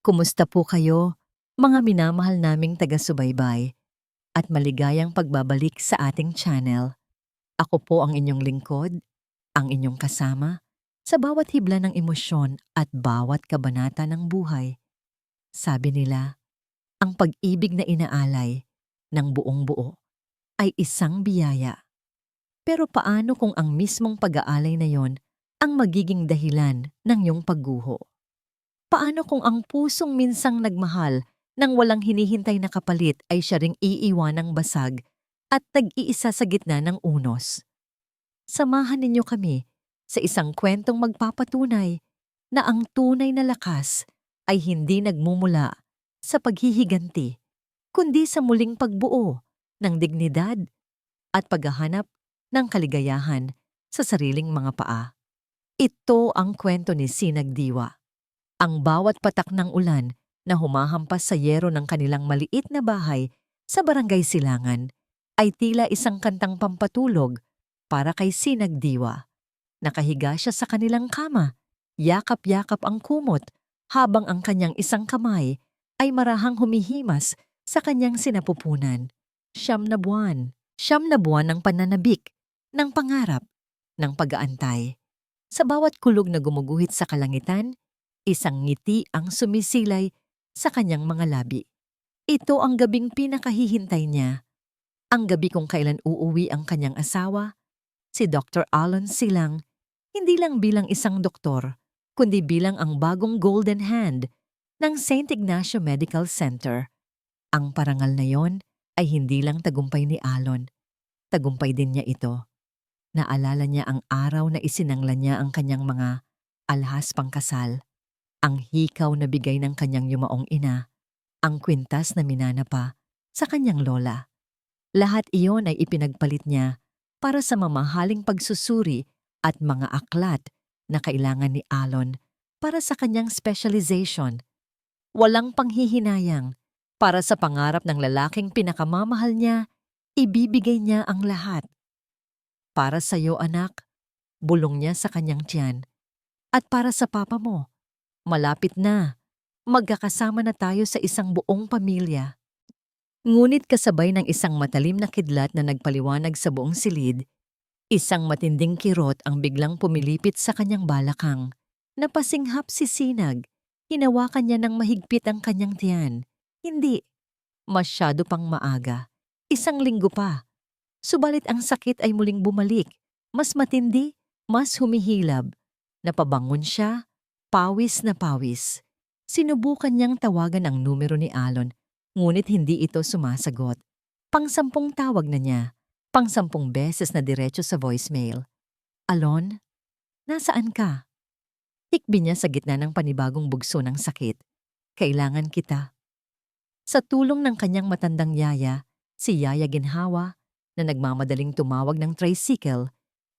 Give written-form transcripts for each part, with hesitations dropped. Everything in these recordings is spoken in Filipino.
Kumusta po kayo, mga minamahal naming taga-subaybay at maligayang pagbabalik sa ating channel. Ako po ang inyong lingkod, ang inyong kasama, sa bawat hibla ng emosyon at bawat kabanata ng buhay. Sabi nila, ang pag-ibig na inaalay ng buong buo ay isang biyaya. Pero paano kung ang mismong pag-aalay na yon ang magiging dahilan ng iyong pagguho? Paano kung ang pusong minsang nagmahal nang walang hinihintay na kapalit ay siya ring iiwanang basag at tag-iisa sa gitna ng unos? Samahan ninyo kami sa isang kwentong magpapatunay na ang tunay na lakas ay hindi nagmumula sa paghihiganti, kundi sa muling pagbuo ng dignidad at paghahanap ng kaligayahan sa sariling mga paa. Ito ang kwento ni Sinag Diwa. Ang bawat patak ng ulan na humahampas sa yero ng kanilang maliit na bahay sa Barangay Silangan ay tila isang kantang pampatulog para kay Sinag Diwa. Nakahiga siya sa kanilang kama, yakap-yakap ang kumot habang ang kanyang isang kamay ay marahang humihimas sa kanyang sinapupunan. 9 na buwan ng pananabik, ng pangarap, ng pag-aantay. Sa bawat kulog na gumuguhit sa kalangitan, isang ngiti ang sumisilay sa kanyang mga labi. Ito ang gabing pinakahihintay niya. Ang gabi kung kailan uuwi ang kanyang asawa, si Dr. Alon Silang, hindi lang bilang isang doktor, kundi bilang ang bagong golden hand ng St. Ignacio Medical Center. Ang parangal na yon ay hindi lang tagumpay ni Alon, tagumpay din niya ito. Naalala niya ang araw na isinangla niya ang kanyang mga alhas pangkasal, ang hikaw na bigay ng kanyang yumaong ina, ang kwintas na minana pa sa kanyang lola. Lahat iyon ay ipinagpalit niya para sa mamahaling pagsusuri at mga aklat na kailangan ni Alon para sa kanyang specialization. Walang panghihinayang, para sa pangarap ng lalaking pinakamamahal niya, ibibigay niya ang lahat. Para sa iyo, anak, bulong niya sa kanyang tiyan. At para sa papa mo, malapit na. Magkakasama na tayo sa isang buong pamilya. Ngunit kasabay ng isang matalim na kidlat na nagpaliwanag sa buong silid, isang matinding kirot ang biglang pumilipit sa kanyang balakang. Napasinghap si Sinag. Hinawakan niya ng mahigpit ang kanyang tiyan. Hindi. Masyado pang maaga. 1 linggo pa. Subalit ang sakit ay muling bumalik. Mas matindi, mas humihilab. Napabangon siya, pawis na pawis. Sinubukan niyang tawagan ang numero ni Alon, ngunit hindi ito sumasagot. Pang-10 tawag na niya, pang-10 beses na diretso sa voicemail. Alon, nasaan ka? Hikbi niya sa gitna ng panibagong bugso ng sakit. Kailangan kita. Sa tulong ng kanyang matandang yaya, si Yaya Ginhawa, na nagmamadaling tumawag ng tricycle,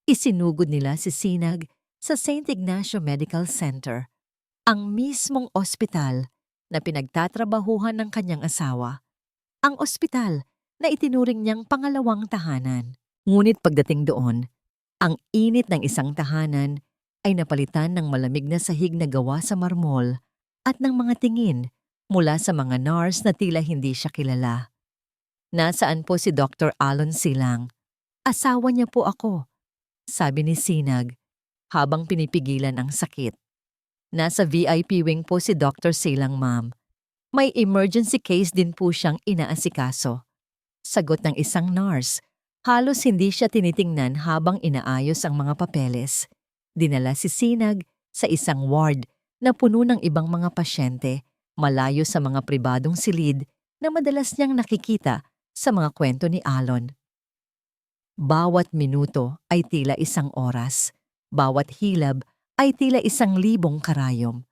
isinugod nila si Sinag sa St. Ignacio Medical Center, ang mismong ospital na pinagtatrabahuhan ng kanyang asawa. Ang ospital na itinuring niyang pangalawang tahanan. Ngunit pagdating doon, ang init ng isang tahanan ay napalitan ng malamig na sahig na gawa sa marmol at ng mga tingin mula sa mga nurse na tila hindi siya kilala. Nasaan po si Dr. Alon Silang? Asawa niya po ako, sabi ni Sinag habang pinipigilan ang sakit. Nasa VIP wing po si Dr. Silang, ma'am. May emergency case din po siyang inaasikaso. Sagot ng isang nurse. Halos hindi siya tinitingnan habang inaayos ang mga papeles. Dinala si Sinag sa isang ward na puno ng ibang mga pasyente, malayo sa mga pribadong silid na madalas niyang nakikita sa mga kwento ni Alon. Bawat minuto ay tila 1 oras. Bawat hilab ay tila 1,000 karayom.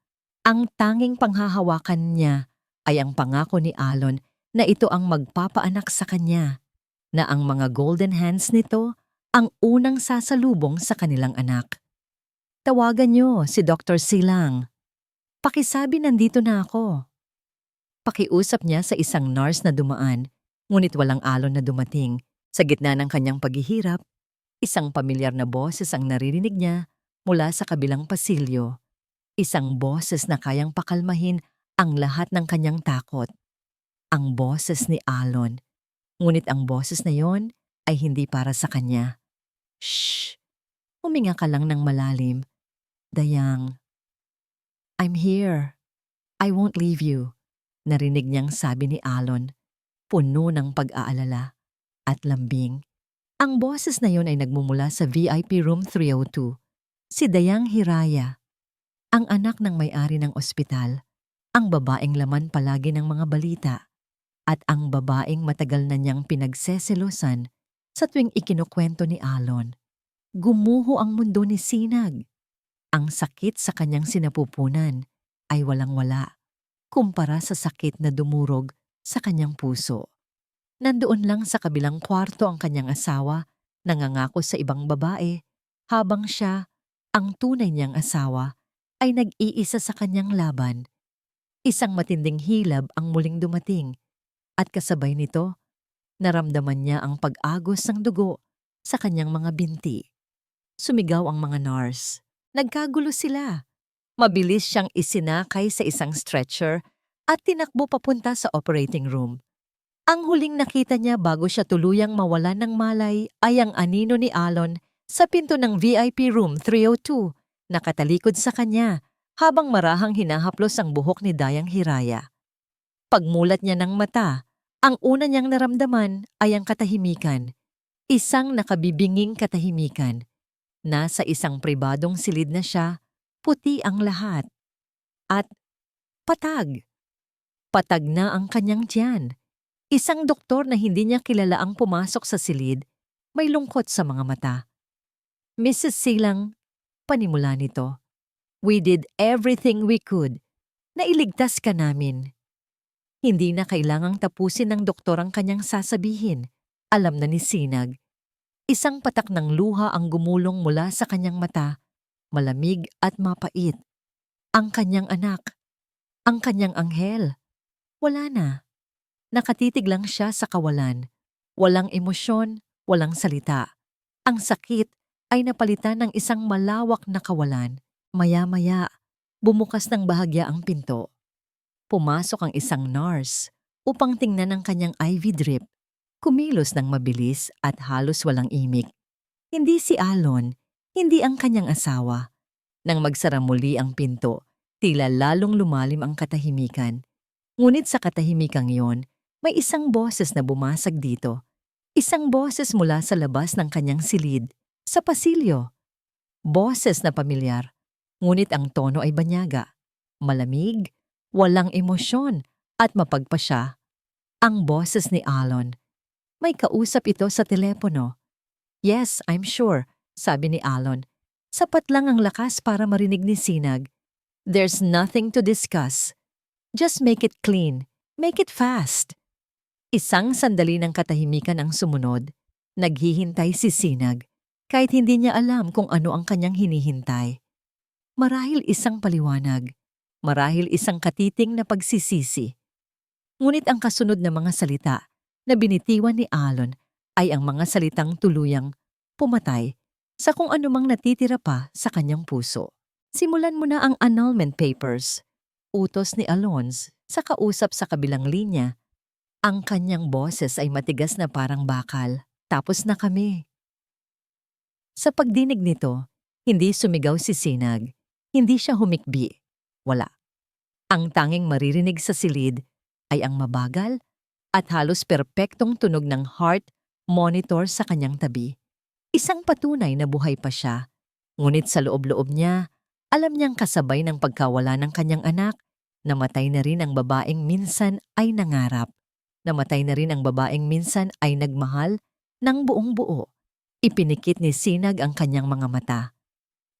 Ang tanging panghahawakan niya ay ang pangako ni Alon na ito ang magpapaanak sa kanya, na ang mga golden hands nito ang unang sasalubong sa kanilang anak. Tawagan niyo si Dr. Silang. Pakisabi nandito na ako. Pakiusap niya sa isang nurse na dumaan, ngunit walang Alon na dumating. Sa gitna ng kanyang paghihirap, isang pamilyar na boses ang naririnig niya mula sa kabilang pasilyo. Isang boses na kayang pakalmahin ang lahat ng kanyang takot, ang boses ni Alon. Ngunit ang boses na yon ay hindi para sa kanya. Shh! Huminga ka lang ng malalim. Dayang, I'm here. I won't leave you. Narinig niyang sabi ni Alon, puno ng pag-aalala at lambing. Ang boses na yon ay nagmumula sa VIP Room 302. Si Dayang Hiraya, ang anak ng may-ari ng ospital, ang babaeng laman palagi ng mga balita, at ang babaeng matagal na niyang pinagseselosan sa tuwing ikinukwento ni Alon. Gumuho ang mundo ni Sinag. Ang sakit sa kanyang sinapupunan ay walang-wala kumpara sa sakit na dumurog sa kanyang puso. Nandoon lang sa kabilang kwarto ang kanyang asawa, nangangako sa ibang babae, habang siya, ang tunay niyang asawa, ay nag-iisa sa kanyang laban. Isang matinding hilab ang muling dumating, at kasabay nito, naramdaman niya ang pag-agos ng dugo sa kanyang mga binti. Sumigaw ang mga nurse. Nagkagulo sila. Mabilis siyang isinakay sa isang stretcher at tinakbo papunta sa operating room. Ang huling nakita niya bago siya tuluyang mawalan ng malay ay ang anino ni Alon sa pinto ng VIP Room 302, nakatalikod sa kanya habang marahang hinahaplos ang buhok ni Dayang Hiraya. Pagmulat niya ng mata, ang una niyang naramdaman ay ang katahimikan, isang nakabibinging katahimikan. Nasa isang pribadong silid na siya, puti ang lahat. At patag. Patag na ang kanyang tiyan. Isang doktor na hindi niya kilala ang pumasok sa silid, may lungkot sa mga mata. Mrs. Silang, panimula nito, we did everything we could. Nailigtas ka namin. Hindi na kailangang tapusin ng doktor ang kanyang sasabihin. Alam na ni Sinag. Isang patak ng luha ang gumulong mula sa kanyang mata, malamig at mapait. Ang kanyang anak, ang kanyang anghel. Wala na. Nakatitig lang siya sa kawalan. Walang emosyon, walang salita. Ang sakit ay napalitan ng isang malawak na kawalan. Maya-maya, bumukas ng bahagya ang pinto. Pumasok ang isang nurse upang tingnan ang kanyang IV drip. Kumilos ng mabilis at halos walang imik. Hindi si Alon, hindi ang kanyang asawa. Nang magsara muli ang pinto, tila lalong lumalim ang katahimikan. Ngunit sa katahimikang yon, may isang boses na bumasag dito. Isang boses mula sa labas ng kanyang silid, sa pasilyo. Boses na pamilyar, ngunit ang tono ay banyaga. Malamig, walang emosyon, at mapagpa siya. Ang boses ni Alon. May kausap ito sa telepono. Yes, I'm sure, sabi ni Alon. Sapat lang ang lakas para marinig ni Sinag. There's nothing to discuss. Just make it clean. Make it fast. Isang sandali ng katahimikan ang sumunod. Naghihintay si Sinag, kahit hindi niya alam kung ano ang kanyang hinihintay. Marahil isang paliwanag. Marahil isang katiting na pagsisisi. Ngunit ang kasunod na mga salita na binitiwan ni Alon ay ang mga salitang tuluyang pumatay sa kung anumang natitira pa sa kanyang puso. Simulan mo na ang annulment papers. Utos ni Alons sa kausap sa kabilang linya. Ang kanyang boses ay matigas na parang bakal. Tapos na kami. Sa pagdinig nito, hindi sumigaw si Sinag. Hindi siya humikbi. Wala. Ang tanging maririnig sa silid ay ang mabagal at halos perpektong tunog ng heart monitor sa kanyang tabi. Isang patunay na buhay pa siya. Ngunit sa loob-loob niya, alam niyang kasabay ng pagkawala ng kanyang anak, namatay na rin ang babaeng minsan ay nangarap. Namatay na rin ang babaeng minsan ay nagmahal ng buong buo. Ipinikit ni Sinag ang kanyang mga mata.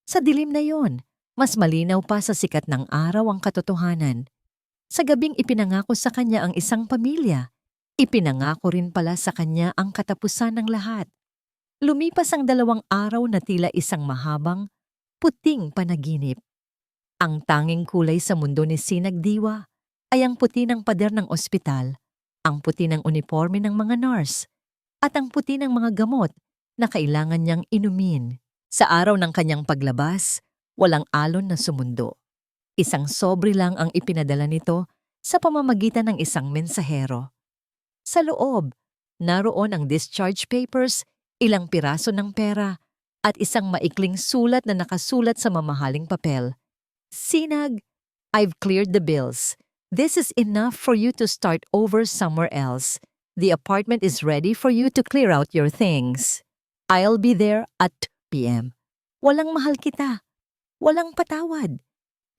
Sa dilim na yon, mas malinaw pa sa sikat ng araw ang katotohanan. Sa gabing ipinangako sa kanya ang isang pamilya, ipinangako rin pala sa kanya ang katapusan ng lahat. Lumipas ang 2 araw na tila isang mahabang, puting panaginip. Ang tanging kulay sa mundo ni Sinag Diwa ay ang puti ng pader ng ospital, ang puti ng uniforme ng mga nurse, at ang puti ng mga gamot na kailangan niyang inumin. Sa araw ng kanyang paglabas, walang alon na sumundo. Isang sobre lang ang ipinadala nito sa pamamagitan ng isang mensahero. Sa loob, naroon ang discharge papers, ilang piraso ng pera, at isang maikling sulat na nakasulat sa mamahaling papel. Sinag, I've cleared the bills. This is enough for you to start over somewhere else. The apartment is ready for you to clear out your things. I'll be there at 2 p.m. Walang mahal kita. Walang patawad.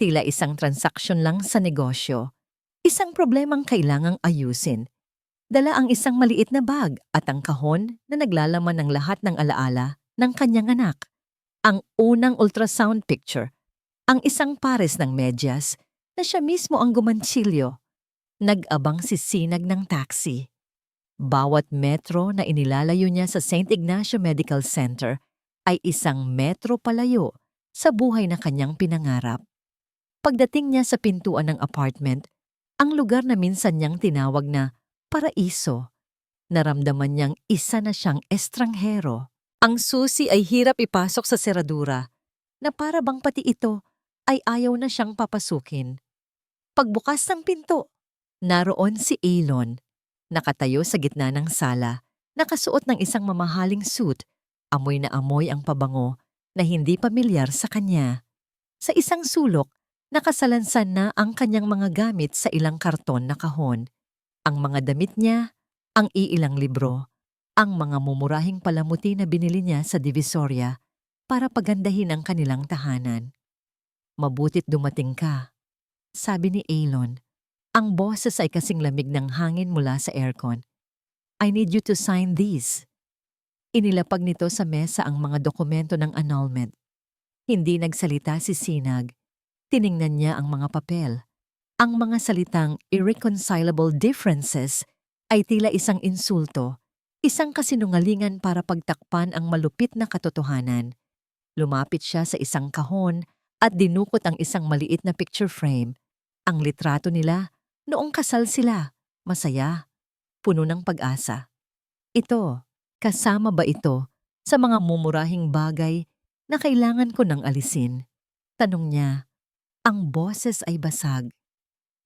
Tila isang transaksyon lang sa negosyo. Isang problemang kailangang ayusin. Dala ang isang maliit na bag at ang kahon na naglalaman ng lahat ng alaala ng kanyang anak. Ang unang ultrasound picture. Ang isang pares ng medyas na siya mismo ang gumantsilyo. Nag-abang si Sinag ng taxi. Bawat metro na inilalayo niya sa St. Ignacio Medical Center ay isang metro palayo sa buhay na kanyang pinangarap. Pagdating niya sa pintuan ng apartment, ang lugar na minsan niyang tinawag na paraiso, naramdaman niyang isa na siyang estranghero. Ang susi ay hirap ipasok sa seradura na para bang pati ito ay ayaw na siyang papasukin. Pagbukas ng pinto, naroon si Elon, nakatayo sa gitna ng sala, nakasuot ng isang mamahaling suit, amoy na amoy ang pabango na hindi pamilyar sa kanya. Sa isang sulok, nakasalansan na ang kanyang mga gamit sa ilang karton na kahon. Ang mga damit niya, ang iilang libro, ang mga mumurahing palamuti na binili niya sa Divisoria para pagandahin ang kanilang tahanan. Mabutit dumating ka, sabi ni Elon. Ang boses ay kasing lamig ng hangin mula sa aircon. I need you to sign these. Inilapag nito sa mesa ang mga dokumento ng annulment. Hindi nagsalita si Sinag. Tiningnan niya ang mga papel. Ang mga salitang irreconcilable differences ay tila isang insulto, isang kasinungalingan para pagtakpan ang malupit na katotohanan. Lumapit siya sa isang kahon at dinukot ang isang maliit na picture frame. Ang litrato nila, noong kasal sila, masaya, puno ng pag-asa. Ito, kasama ba ito sa mga mumurahing bagay na kailangan ko nang alisin? Tanong niya. Ang boses ay basag.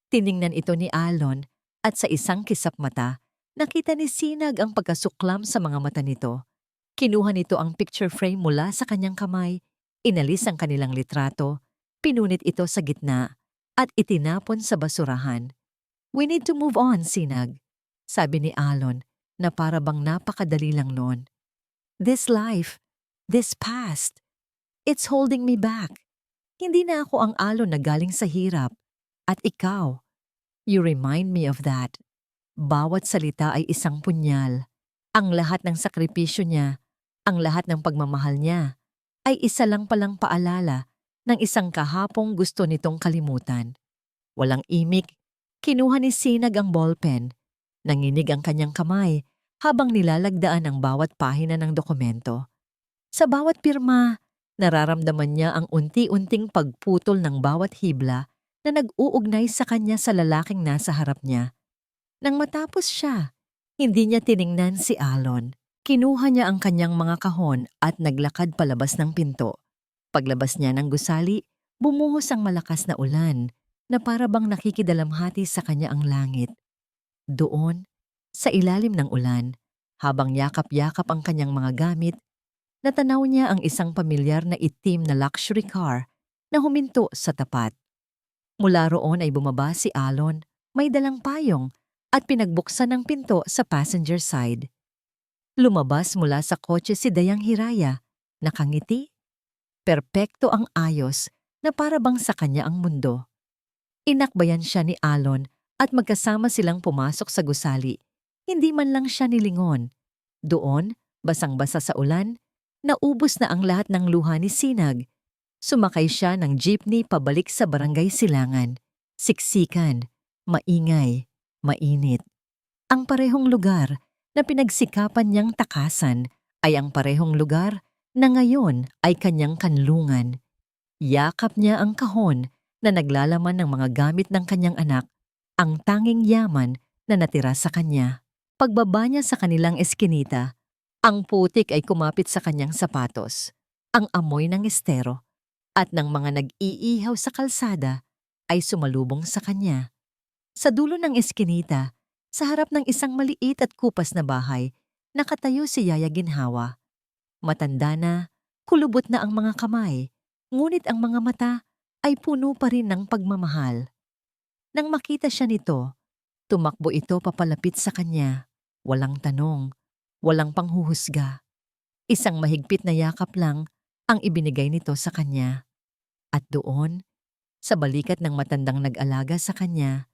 Tiningnan ito ni Alon at sa isang kisap mata, nakita ni Sinag ang pagkasuklam sa mga mata nito. Kinuha nito ang picture frame mula sa kanyang kamay, inalis ang kanilang litrato, pinunit ito sa gitna, at itinapon sa basurahan. We need to move on, Sinag, sabi ni Alon na para bang napakadali lang noon. This life, this past, it's holding me back. Hindi na ako ang Alon na galing sa hirap. At ikaw, you remind me of that. Bawat salita ay isang punyal. Ang lahat ng sakripisyo niya, ang lahat ng pagmamahal niya, ay isa lang palang paalala ng isang kahapong gusto nitong kalimutan. Walang imik, kinuha ni Sinag ang ballpen. Nanginig ang kanyang kamay habang nilalagdaan ang bawat pahina ng dokumento. Sa bawat pirma, nararamdaman niya ang unti-unting pagputol ng bawat hibla na nag-uugnay sa kanya sa lalaking nasa harap niya. Nang matapos siya, hindi niya tiningnan si Alon. Kinuha niya ang kanyang mga kahon at naglakad palabas ng pinto. Paglabas niya ng gusali, bumuhos ang malakas na ulan na para bang nakikidalamhati sa kanya ang langit. Doon, sa ilalim ng ulan, habang yakap-yakap ang kanyang mga gamit, natanaw niya ang isang pamilyar na itim na luxury car na huminto sa tapat. Mula roon ay bumaba si Alon, may dalang payong at pinagbuksan ng pinto sa passenger side. Lumabas mula sa kotse si Dayang Hiraya, nakangiti. Perpekto ang ayos na para bang sa kanya ang mundo. Inakbayan siya ni Alon at magkasama silang pumasok sa gusali. Hindi man lang siya nilingon. Doon, basang-basa sa ulan, naubos na ang lahat ng luha ni Sinag. Sumakay siya ng jeepney pabalik sa barangay Silangan. Siksikan, maingay, mainit. Ang parehong lugar na pinagsikapan niyang takasan ay ang parehong lugar na ngayon ay kanyang kanlungan. Yakap niya ang kahon na naglalaman ng mga gamit ng kanyang anak, ang tanging yaman na natira sa kanya. Pagbaba niya sa kanilang eskinita, ang putik ay kumapit sa kanyang sapatos, ang amoy ng estero, at ng mga nag-iihaw sa kalsada ay sumalubong sa kanya. Sa dulo ng eskinita, sa harap ng isang maliit at kupas na bahay, nakatayo si Yaya Ginhawa. Matanda na, kulubot na ang mga kamay, ngunit ang mga mata ay puno pa rin ng pagmamahal. Nang makita siya nito, tumakbo ito papalapit sa kanya. Walang tanong, walang panghuhusga. Isang mahigpit na yakap lang ang ibinigay nito sa kanya. At doon, sa balikat ng matandang nag-alaga sa kanya,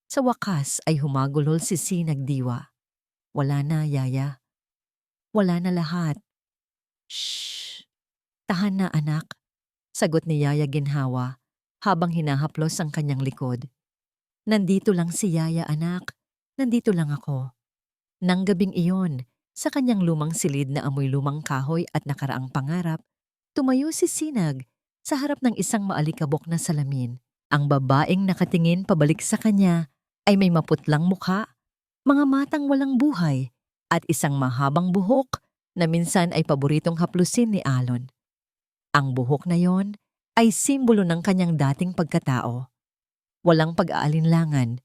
sa wakas ay humagulol si Sinagdiwa. Wala na, Yaya. Wala na lahat. Shh! Tahan na, anak, sagot ni Yaya Ginhawa habang hinahaplos ang kanyang likod. Nandito lang si Yaya, anak. Nandito lang ako. Nang gabing iyon, sa kanyang lumang silid na amoy lumang kahoy at nakaraang pangarap, tumayo si Sinag sa harap ng isang maalikabok na salamin. Ang babaeng nakatingin pabalik sa kanya ay may maputlang mukha, mga matang walang buhay, at isang mahabang buhok na minsan ay paboritong haplusin ni Alon. Ang buhok na yon ay simbolo ng kanyang dating pagkatao. Walang pag-aalinlangan,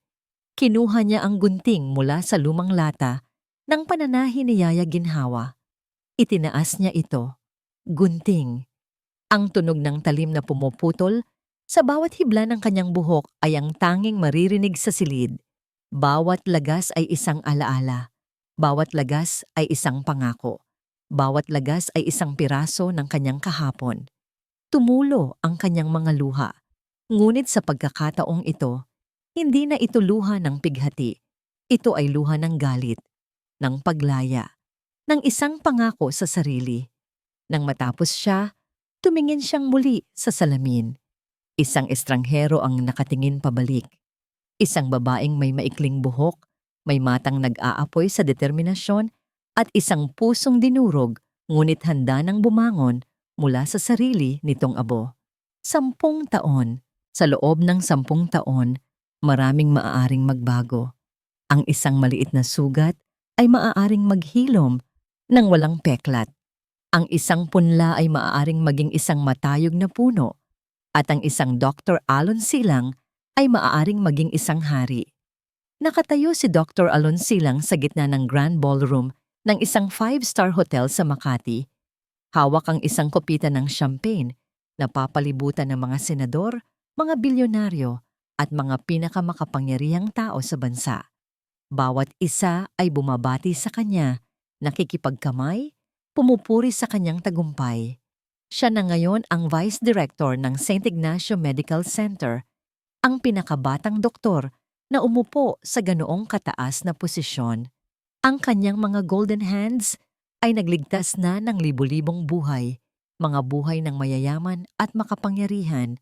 kinuha niya ang gunting mula sa lumang lata ng pananahi ni Yaya Ginhawa. Itinaas niya ito. Gunting. Ang tunog ng talim na pumuputol sa bawat hibla ng kanyang buhok ay ang tanging maririnig sa silid. Bawat lagas ay isang alaala. Bawat lagas ay isang pangako. Bawat lagas ay isang piraso ng kanyang kahapon. Tumulo ang kanyang mga luha. Ngunit sa pagkakataong ito, hindi na ito luha ng pighati. Ito ay luha ng galit, ng paglaya, ng isang pangako sa sarili. Nang matapos siya, tumingin siyang muli sa salamin. Isang estranghero ang nakatingin pabalik. Isang babaeng may maikling buhok, may matang nag-aapoy sa determinasyon, at isang pusong dinurog ngunit handa nang bumangon mula sa sarili nitong abo. 10 taon. Sa loob ng 10 taon, maraming maaaring magbago. Ang isang maliit na sugat ay maaaring maghilom ng walang peklat. Ang isang punla ay maaaring maging isang matayog na puno, at ang isang Dr. Alon Silang ay maaaring maging isang hari. Nakatayo si Dr. Alon Silang sa gitna ng Grand Ballroom ng isang 5-star hotel sa Makati. Hawak ang isang kopita ng champagne na papalibutan ng mga senador, mga bilyonaryo at mga pinakamakapangyarihang tao sa bansa. Bawat isa ay bumabati sa kanya, nakikipagkamay, pumupuri sa kanyang tagumpay. Siya na ngayon ang Vice Director ng St. Ignacio Medical Center, ang pinakabatang doktor na umupo sa ganoong kataas na posisyon. Ang kanyang mga golden hands ay nagligtas na ng libu-libong buhay, mga buhay ng mayayaman at makapangyarihan.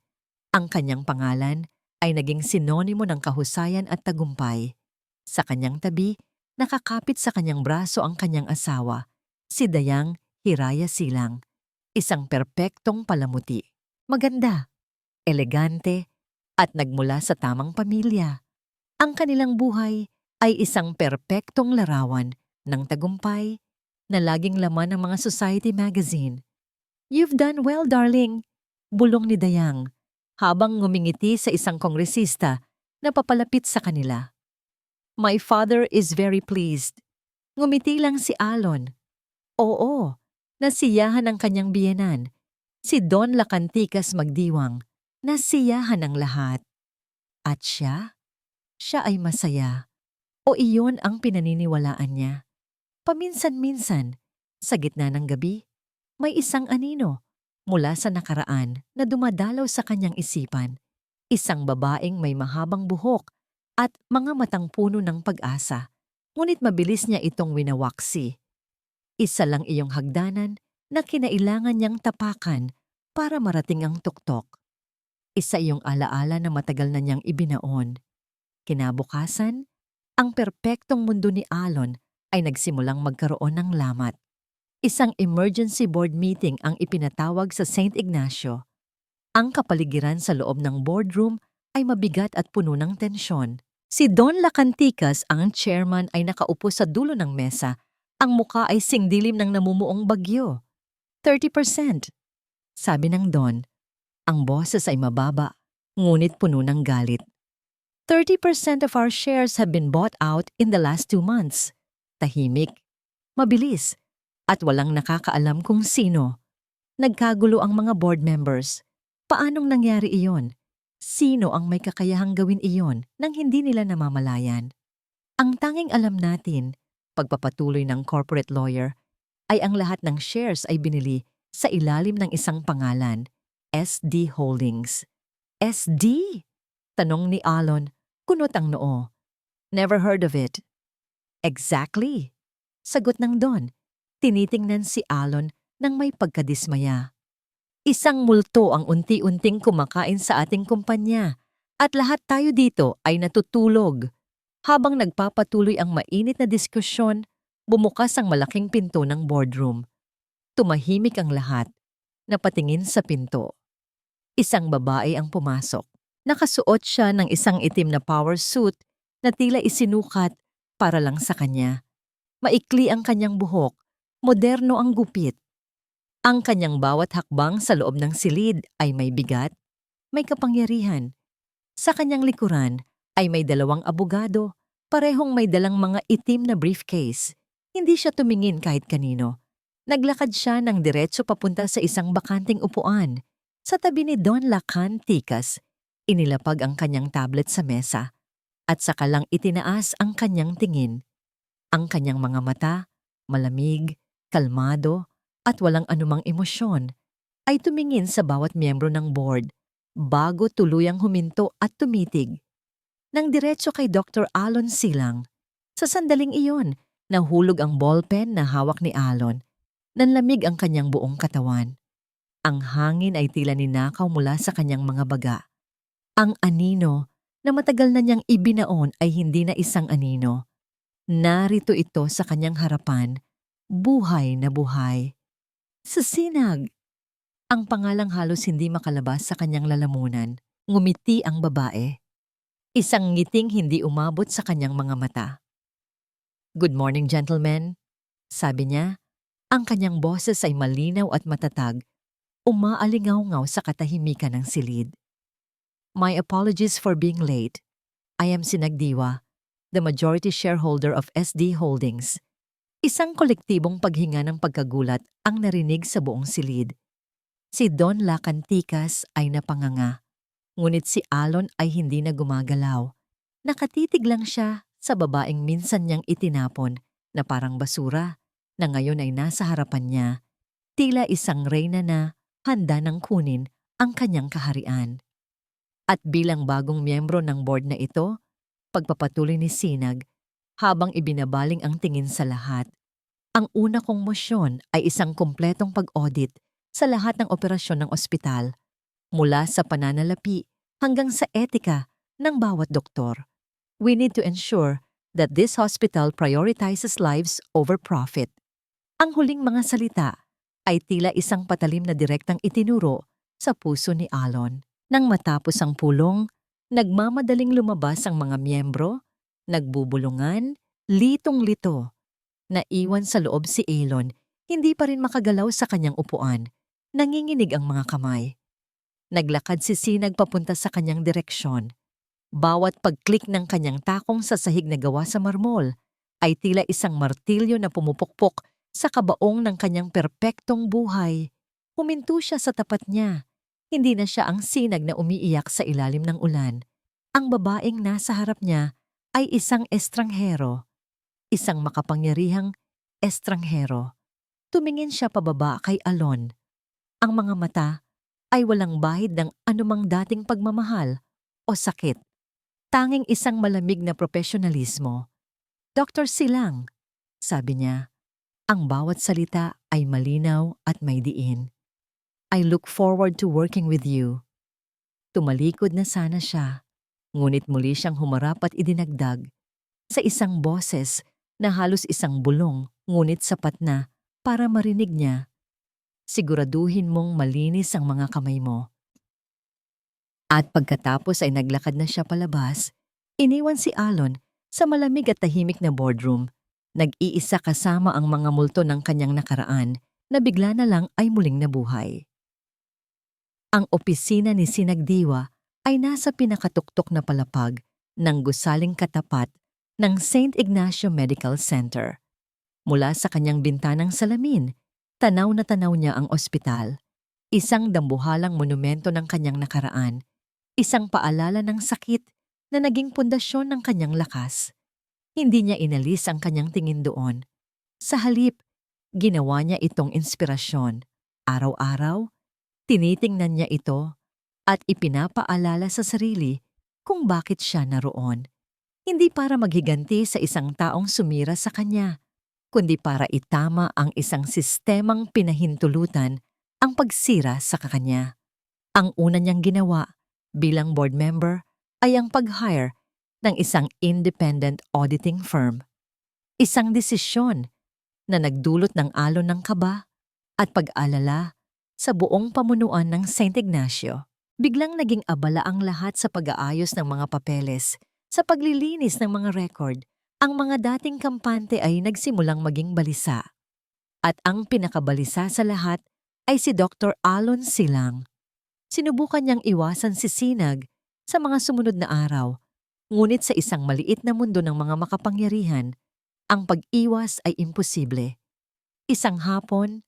Ang kanyang pangalan ay naging sinonimo ng kahusayan at tagumpay. Sa kanyang tabi, nakakapit sa kanyang braso ang kanyang asawa, si Dayang Hiraya Silang, isang perpektong palamuti. Maganda, elegante, at nagmula sa tamang pamilya. Ang kanilang buhay ay isang perpektong larawan ng tagumpay na laging laman ng mga society magazine. "You've done well, darling," bulong ni Dayang, habang ngumingiti sa isang kongresista na papalapit sa kanila. "My father is very pleased." Ngumiti lang si Alon. Oo, nasiyahan ang kanyang biyenan. Si Don Lacanticas Magdiwang, nasiyahan ang lahat. At siya ay masaya. O iyon ang pinaniniwalaan niya. Paminsan-minsan, sa gitna ng gabi, may isang anino mula sa nakaraan na dumadalaw sa kanyang isipan. Isang babaeng may mahabang buhok at mga matang puno ng pag-asa. Ngunit mabilis niya itong winawaksi. Isa lang iyong hagdanan na kinailangan niyang tapakan para marating ang tuktok. Isa iyong alaala na matagal na niyang ibinaon. Kinabukasan, ang perpektong mundo ni Alon ay nagsimulang magkaroon ng lamat. Isang emergency board meeting ang ipinatawag sa St. Ignacio. Ang kapaligiran sa loob ng boardroom ay mabigat at puno ng tensyon. Si Don Lacanticas, ang chairman, ay nakaupo sa dulo ng mesa. Ang muka ay singdilim ng namumuong bagyo. 30%, sabi ng Don. Ang boses ay mababa. ngunit puno ng galit. 30% of our shares have been bought out in the last 2 months. Tahimik, mabilis, at walang nakakaalam kung sino. Nagkagulo ang mga board members. Paanong nangyari iyon? Sino ang may kakayahang gawin iyon nang hindi nila namamalayan? Ang tanging alam natin, pagpapatuloy ng corporate lawyer, ay ang lahat ng shares ay binili sa ilalim ng isang pangalan, SD Holdings. SD? Tanong ni Alon, kunot ang noo. Never heard of it. Exactly. Sagot ng Don. Tinitingnan si Alon nang may pagkadismaya. Isang multo ang unti-unting kumakain sa ating kumpanya at lahat tayo dito ay natutulog. Habang nagpapatuloy ang mainit na diskusyon, bumukas ang malaking pinto ng boardroom. Tumahimik ang lahat, napatingin sa pinto. Isang babae ang pumasok. Nakasuot siya ng isang itim na power suit na tila isinukat para lang sa kanya. Maikli ang kanyang buhok, moderno ang gupit. Ang kanyang bawat hakbang sa loob ng silid ay may bigat, may kapangyarihan. Sa kanyang likuran ay may 2 abogado, parehong may dalang mga itim na briefcase. Hindi siya tumingin kahit kanino. Naglakad siya ng diretso papunta sa isang bakanting upuan. Sa tabi ni Don Lacan Ticas, inilapag ang kanyang tablet sa mesa at saka lang itinaas ang kanyang tingin. Ang kanyang mga mata, malamig, kalmado, at walang anumang emosyon, ay tumingin sa bawat miyembro ng board bago tuluyang huminto at tumitig. Nang diretso kay Dr. Alon Silang, sa sandaling iyon, nahulog ang ballpen na hawak ni Alon. Nanlamig ang kanyang buong katawan. Ang hangin ay tila ninakaw mula sa kanyang mga baga. Ang anino na matagal na niyang ibinaon ay hindi na isang anino. Narito ito sa kanyang harapan, buhay na buhay. Sa sinag! Ang pangalang halos hindi makalabas sa kanyang lalamunan. Ngumiti ang babae. Isang ngiting hindi umabot sa kanyang mga mata. "Good morning, gentlemen," sabi niya. Ang kanyang boses ay malinaw at matatag, umaalingaw-ngaw sa katahimikan ng silid. "My apologies for being late. I am Sinagdiwa, the majority shareholder of SD Holdings." Isang kolektibong paghinga ng pagkagulat ang narinig sa buong silid. Si Don Lacan Ticas ay napanganga, ngunit si Alon ay hindi na gumagalaw. Nakatitig lang siya sa babaeng minsan niyang itinapon na parang basura na ngayon ay nasa harapan niya, tila isang reyna na handa nang kunin ang kanyang kaharian. At bilang bagong miyembro ng board na ito, pagpapatuloy ni Sinag, habang ibinabaling ang tingin sa lahat, ang una kong mosyon ay isang kumpletong pag-audit sa lahat ng operasyon ng ospital, mula sa pananalapi hanggang sa etika ng bawat doktor. We need to ensure that this hospital prioritizes lives over profit. Ang huling mga salita ay tila isang patalim na direktang itinuro sa puso ni Alon. Nang matapos ang pulong, nagmamadaling lumabas ang mga miyembro, nagbubulungan, litong-lito. Naiwan sa loob si Alon, hindi pa rin makagalaw sa kanyang upuan. Nanginginig ang mga kamay. Naglakad si Sinag papunta sa kanyang direksyon. Bawat pag-click ng kanyang takong sa sahig na gawa sa marmol ay tila isang martilyo na pumupukpok sa kabaong ng kanyang perpektong buhay. Huminto siya sa tapat niya. Hindi na siya ang Sinag na umiiyak sa ilalim ng ulan. Ang babaeng nasa harap niya ay isang estranghero. Isang makapangyarihang estranghero. Tumingin siya pababa kay Alon. Ang mga mata ay walang bahid ng anumang dating pagmamahal o sakit. Tanging isang malamig na profesionalismo. "Dr. Silang," sabi niya, ang bawat salita ay malinaw at may diin. "I look forward to working with you." Tumalikod na sana siya, ngunit muli siyang humarap at idinagdag sa isang boses na halos isang bulong ngunit sapat na para marinig niya. "Siguraduhin mong malinis ang mga kamay mo." At pagkatapos ay naglakad na siya palabas, iniwan si Alon sa malamig at tahimik na boardroom, nag-iisa kasama ang mga multo ng kanyang nakaraan na bigla na lang ay muling nabuhay. Ang opisina ni Sinagdiwa ay nasa pinakatuktok na palapag ng gusaling katapat ng St. Ignacio Medical Center. Mula sa kanyang bintanang salamin, tanaw na tanaw niya ang ospital. Isang dambuhalang monumento ng kanyang nakaraan, isang paalala ng sakit na naging pundasyon ng kanyang lakas. Hindi niya inalis ang kanyang tingin doon. Sa halip, ginawa niya itong inspirasyon. Araw-araw, tinitingnan niya ito at ipinapaalala sa sarili kung bakit siya naroon. Hindi para maghiganti sa isang taong sumira sa kanya, kundi para itama ang isang sistemang pinahintulutan ang pagsira sa kanya. Ang una niyang ginawa bilang board member ay ang pag-hire ng isang independent auditing firm. Isang desisyon na nagdulot ng alon ng kaba at pag-alala sa buong pamunuan ng St. Ignacio. Biglang naging abala ang lahat sa pag-aayos ng mga papeles, sa paglilinis ng mga record. Ang mga dating kampante ay nagsimulang maging balisa. At ang pinakabalisa sa lahat ay si Dr. Alon Silang. Sinubukan niyang iwasan si Sinag sa mga sumunod na araw, ngunit sa isang maliit na mundo ng mga makapangyarihan, ang pag-iwas ay imposible. Isang hapon,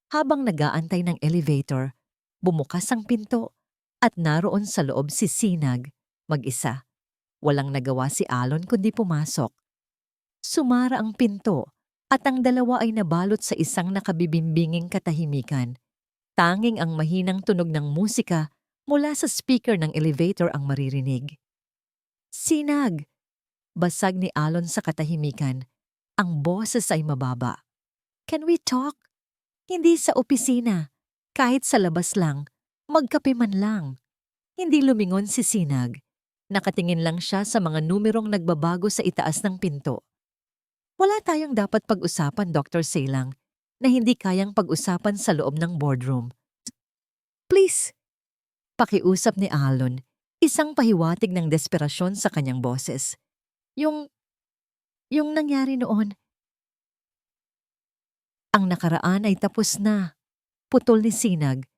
habang nag-aantay ng elevator, bumukas ang pinto at naroon sa loob si Sinag, mag-isa. Walang nagawa si Alon kundi pumasok. Sumara ang pinto at ang dalawa ay nabalot sa isang nakabibimbinging katahimikan. Tanging ang mahinang tunog ng musika mula sa speaker ng elevator ang maririnig. Sinag! Basag ni Alon sa katahimikan. Ang boses ay mababa. Can we talk? Hindi sa opisina. Kahit sa labas lang. Magkape man lang. Hindi lumingon si Sinag. Nakatingin lang siya sa mga numerong nagbabago sa itaas ng pinto. Wala tayong dapat pag-usapan, Dr. Silang, na hindi kayang pag-usapan sa loob ng boardroom. Please! Pakiusap ni Alon, isang pahiwatig ng desperasyon sa kanyang boses. Yung nangyari noon. Ang nakaraan ay tapos na. Putol ni Sinag.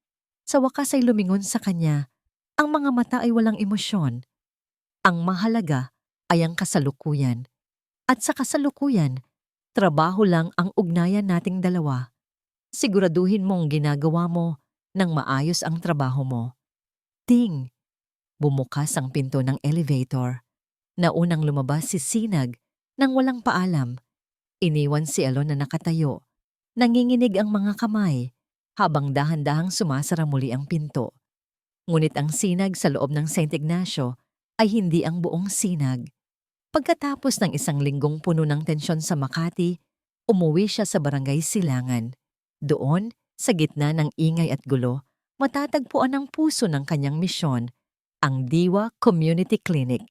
Sa wakas ay lumingon sa kanya. Ang mga mata ay walang emosyon. Ang mahalaga ay ang kasalukuyan. At sa kasalukuyan, trabaho lang ang ugnayan nating dalawa. Siguraduhin mong ginagawa mo nang maayos ang trabaho mo. Ting! Bumukas ang pinto ng elevator. Naunang lumabas si Sinag nang walang paalam. Iniwan si Alon na nakatayo. Nanginginig ang mga kamay habang dahan-dahang sumasara muli ang pinto. Ngunit ang sinag sa loob ng St. Ignacio ay hindi ang buong sinag. Pagkatapos ng isang linggong puno ng tensyon sa Makati, umuwi siya sa barangay Silangan. Doon, sa gitna ng ingay at gulo, matatagpuan ang puso ng kanyang misyon, ang Diwa Community Clinic.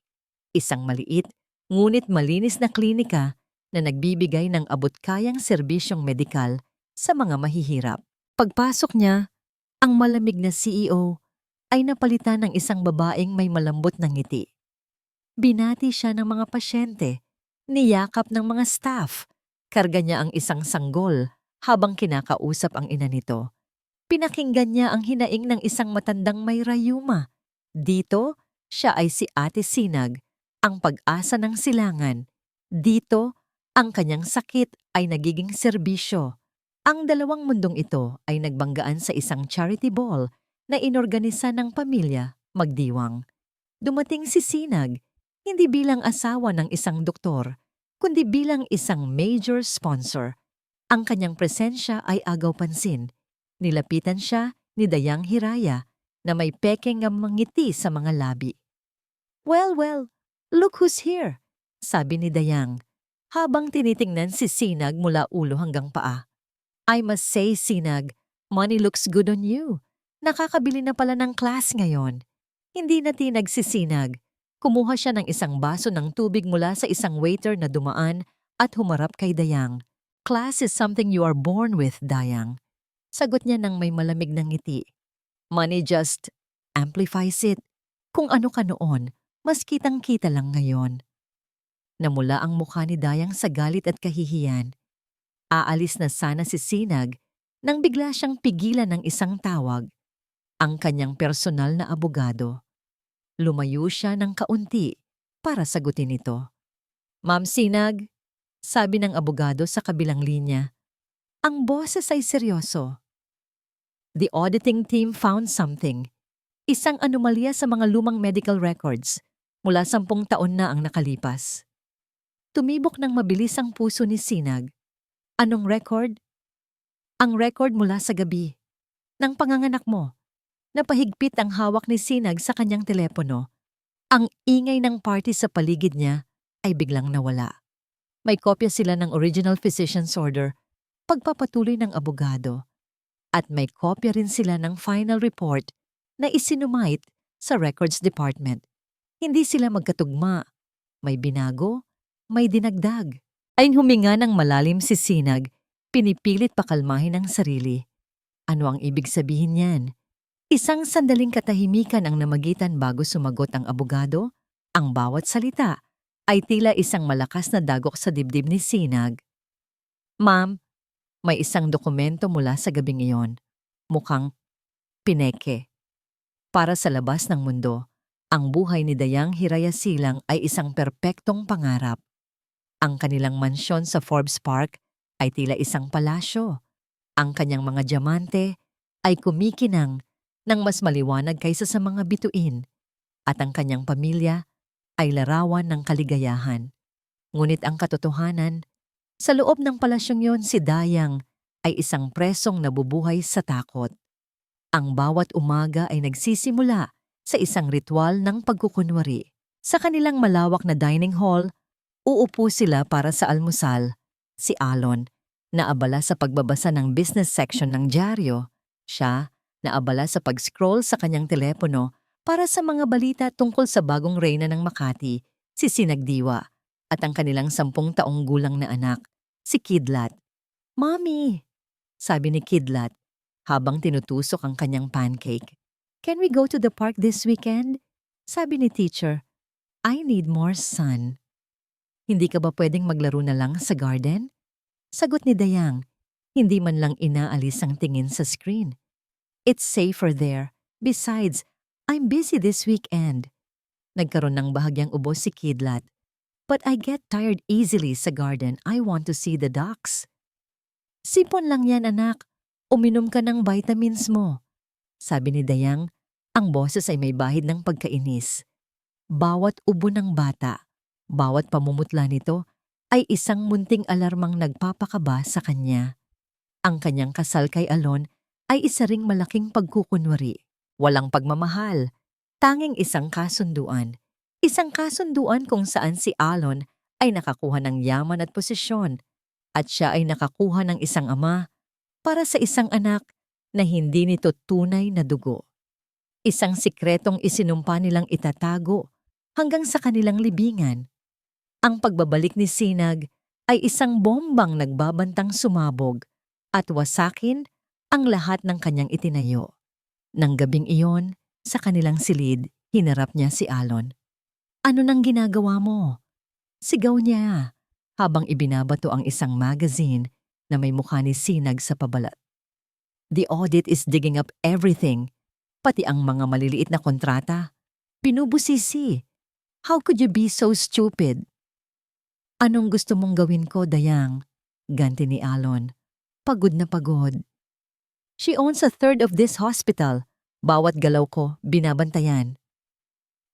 Isang maliit, ngunit malinis na klinika na nagbibigay ng abot-kayang serbisyong medikal sa mga mahihirap. Pagpasok niya, ang malamig na CEO ay napalitan ng isang babaeng may malambot na ngiti. Binati siya ng mga pasyente, niyakap ng mga staff. Karga niya ang isang sanggol habang kinakausap ang ina nito. Pinakinggan niya ang hinaing ng isang matandang may rayuma. Dito, siya ay si Ate Sinag, ang pag-asa ng silangan. Dito, ang kanyang sakit ay nagiging serbisyo. Ang dalawang mundong ito ay nagbanggaan sa isang charity ball na inorganisa ng pamilya Magdiwang. Dumating si Sinag, hindi bilang asawa ng isang doktor, kundi bilang isang major sponsor. Ang kanyang presensya ay agaw pansin. Nilapitan siya ni Dayang Hiraya na may pekeng ngiti sa mga labi. Well, look who's here, sabi ni Dayang, habang tinitingnan si Sinag mula ulo hanggang paa. I must say, Sinag, money looks good on you. Nakakabili na pala ng class ngayon. Hindi natinag si Sinag. Kumuha siya ng isang baso ng tubig mula sa isang waiter na dumaan at humarap kay Dayang. Class is something you are born with, Dayang. Sagot niya ng may malamig na ngiti. Money just amplifies it. Kung ano ka noon, mas kitang-kita lang ngayon. Namula ang mukha ni Dayang sa galit at kahihiyan. Aalis na sana si Sinag nang bigla siyang pigilan ng isang tawag, ang kanyang personal na abogado. Lumayo siya ng kaunti para sagutin ito. Ma'am Sinag, sabi ng abogado sa kabilang linya. Ang boses ay seryoso. The auditing team found something. Isang anomalya sa mga lumang medical records mula 10 taon na ang nakalipas. Tumibok ng mabilis ang puso ni Sinag. Anong record? Ang record mula sa gabi. Ng panganganak mo. Napahigpit ang hawak ni Sinag sa kanyang telepono. Ang ingay ng party sa paligid niya ay biglang nawala. May kopya sila ng original physician's order, pagpapatuloy ng abogado. At may kopya rin sila ng final report na isinumite sa records department. Hindi sila magkatugma. May binago, may dinagdag. Ay huminga ng malalim si Sinag, pinipilit pakalmahin ang sarili. Ano ang ibig sabihin niyan? Isang sandaling katahimikan ang namagitan bago sumagot ang abogado. Ang bawat salita ay tila isang malakas na dagok sa dibdib ni Sinag. Ma'am, may isang dokumento mula sa gabing iyon. Mukhang pineke. Para sa labas ng mundo, ang buhay ni Dayang Hirayasilang ay isang perpektong pangarap. Ang kanilang mansyon sa Forbes Park ay tila isang palasyo. Ang kanyang mga diamante ay kumikinang ng mas maliwanag kaysa sa mga bituin, at ang kanyang pamilya ay larawan ng kaligayahan. Ngunit ang katotohanan, sa loob ng palasyong yon si Dayang ay isang presong nabubuhay sa takot. Ang bawat umaga ay nagsisimula sa isang ritual ng pagkukunwari. Sa kanilang malawak na dining hall, uupo sila para sa almusal. Si Alon, naabala sa pagbabasa ng business section ng dyaryo. Siya, naabala sa pag-scroll sa kanyang telepono para sa mga balita tungkol sa bagong reyna ng Makati, si Sinagdiwa, at ang kanilang 10 taong gulang na anak, si Kidlat. Mommy, sabi ni Kidlat habang tinutusok ang kanyang pancake. Can we go to the park this weekend? Sabi ni teacher, I need more sun. Hindi ka ba pwedeng maglaro na lang sa garden? Sagot ni Dayang, hindi man lang inaalis ang tingin sa screen. It's safer there. Besides, I'm busy this weekend. Nagkaroon ng bahagyang ubo si Kidlat. But I get tired easily sa garden. I want to see the ducks. Sipon lang yan, anak. Uminom ka ng vitamins mo. Sabi ni Dayang, ang boses ay may bahid ng pagkainis. Bawat ubo ng bata, bawat pamumutla nito, ay isang munting alarmang nagpapakaba sa kanya. Ang kanyang kasal kay Alon ay isa ring malaking pagkukunwari. Walang pagmamahal, tanging isang kasunduan. Isang kasunduan kung saan si Alon ay nakakuha ng yaman at posisyon at siya ay nakakuha ng isang ama para sa isang anak na hindi nito tunay na dugo. Isang sikretong isinumpa nilang itatago hanggang sa kanilang libingan. Ang pagbabalik ni Sinag ay isang bombang nagbabantang sumabog at wasakin ang lahat ng kanyang itinayo. Nang gabing iyon, sa kanilang silid, hinarap niya si Alon. Ano nang ginagawa mo? Sigaw niya habang ibinabato ang isang magazine na may mukha ni Sinag sa pabalat. The audit is digging up everything, pati ang mga maliliit na kontrata. Binubusisi. How could you be so stupid? Anong gusto mong gawin ko, Dayang? Ganti ni Alon. Pagod na pagod. She owns 1/3 of this hospital. Bawat galaw ko, binabantayan.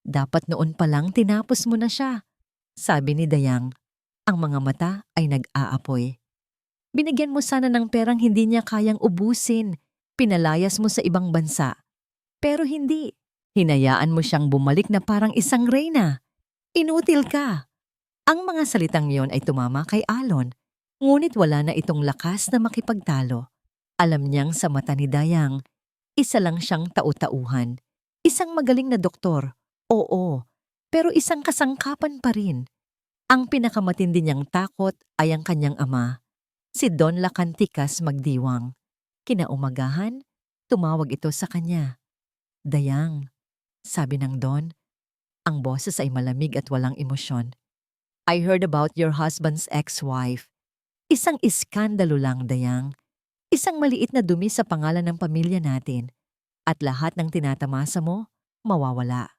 Dapat noon pa lang tinapos mo na siya, sabi ni Dayang. Ang mga mata ay nag-aapoy. Binigyan mo sana ng perang hindi niya kayang ubusin. Pinalayas mo sa ibang bansa. Pero hindi. Hinayaan mo siyang bumalik na parang isang reyna. Inutil ka. Ang mga salitang yon ay tumama kay Alon, ngunit wala na itong lakas na makipagtalo. Alam niyang sa mata ni Dayang, isa lang siyang tau-tauhan. Isang magaling na doktor, oo, pero isang kasangkapan pa rin. Ang pinakamatindi niyang takot ay ang kanyang ama, si Don Lacanticas Magdiwang. Kinaumagahan, tumawag ito sa kanya. Dayang, sabi ng Don, ang boses ay malamig at walang emosyon. I heard about your husband's ex-wife. Isang iskandalo lang, Dayang. Isang maliit na dumi sa pangalan ng pamilya natin. At lahat ng tinatamasa mo, mawawala.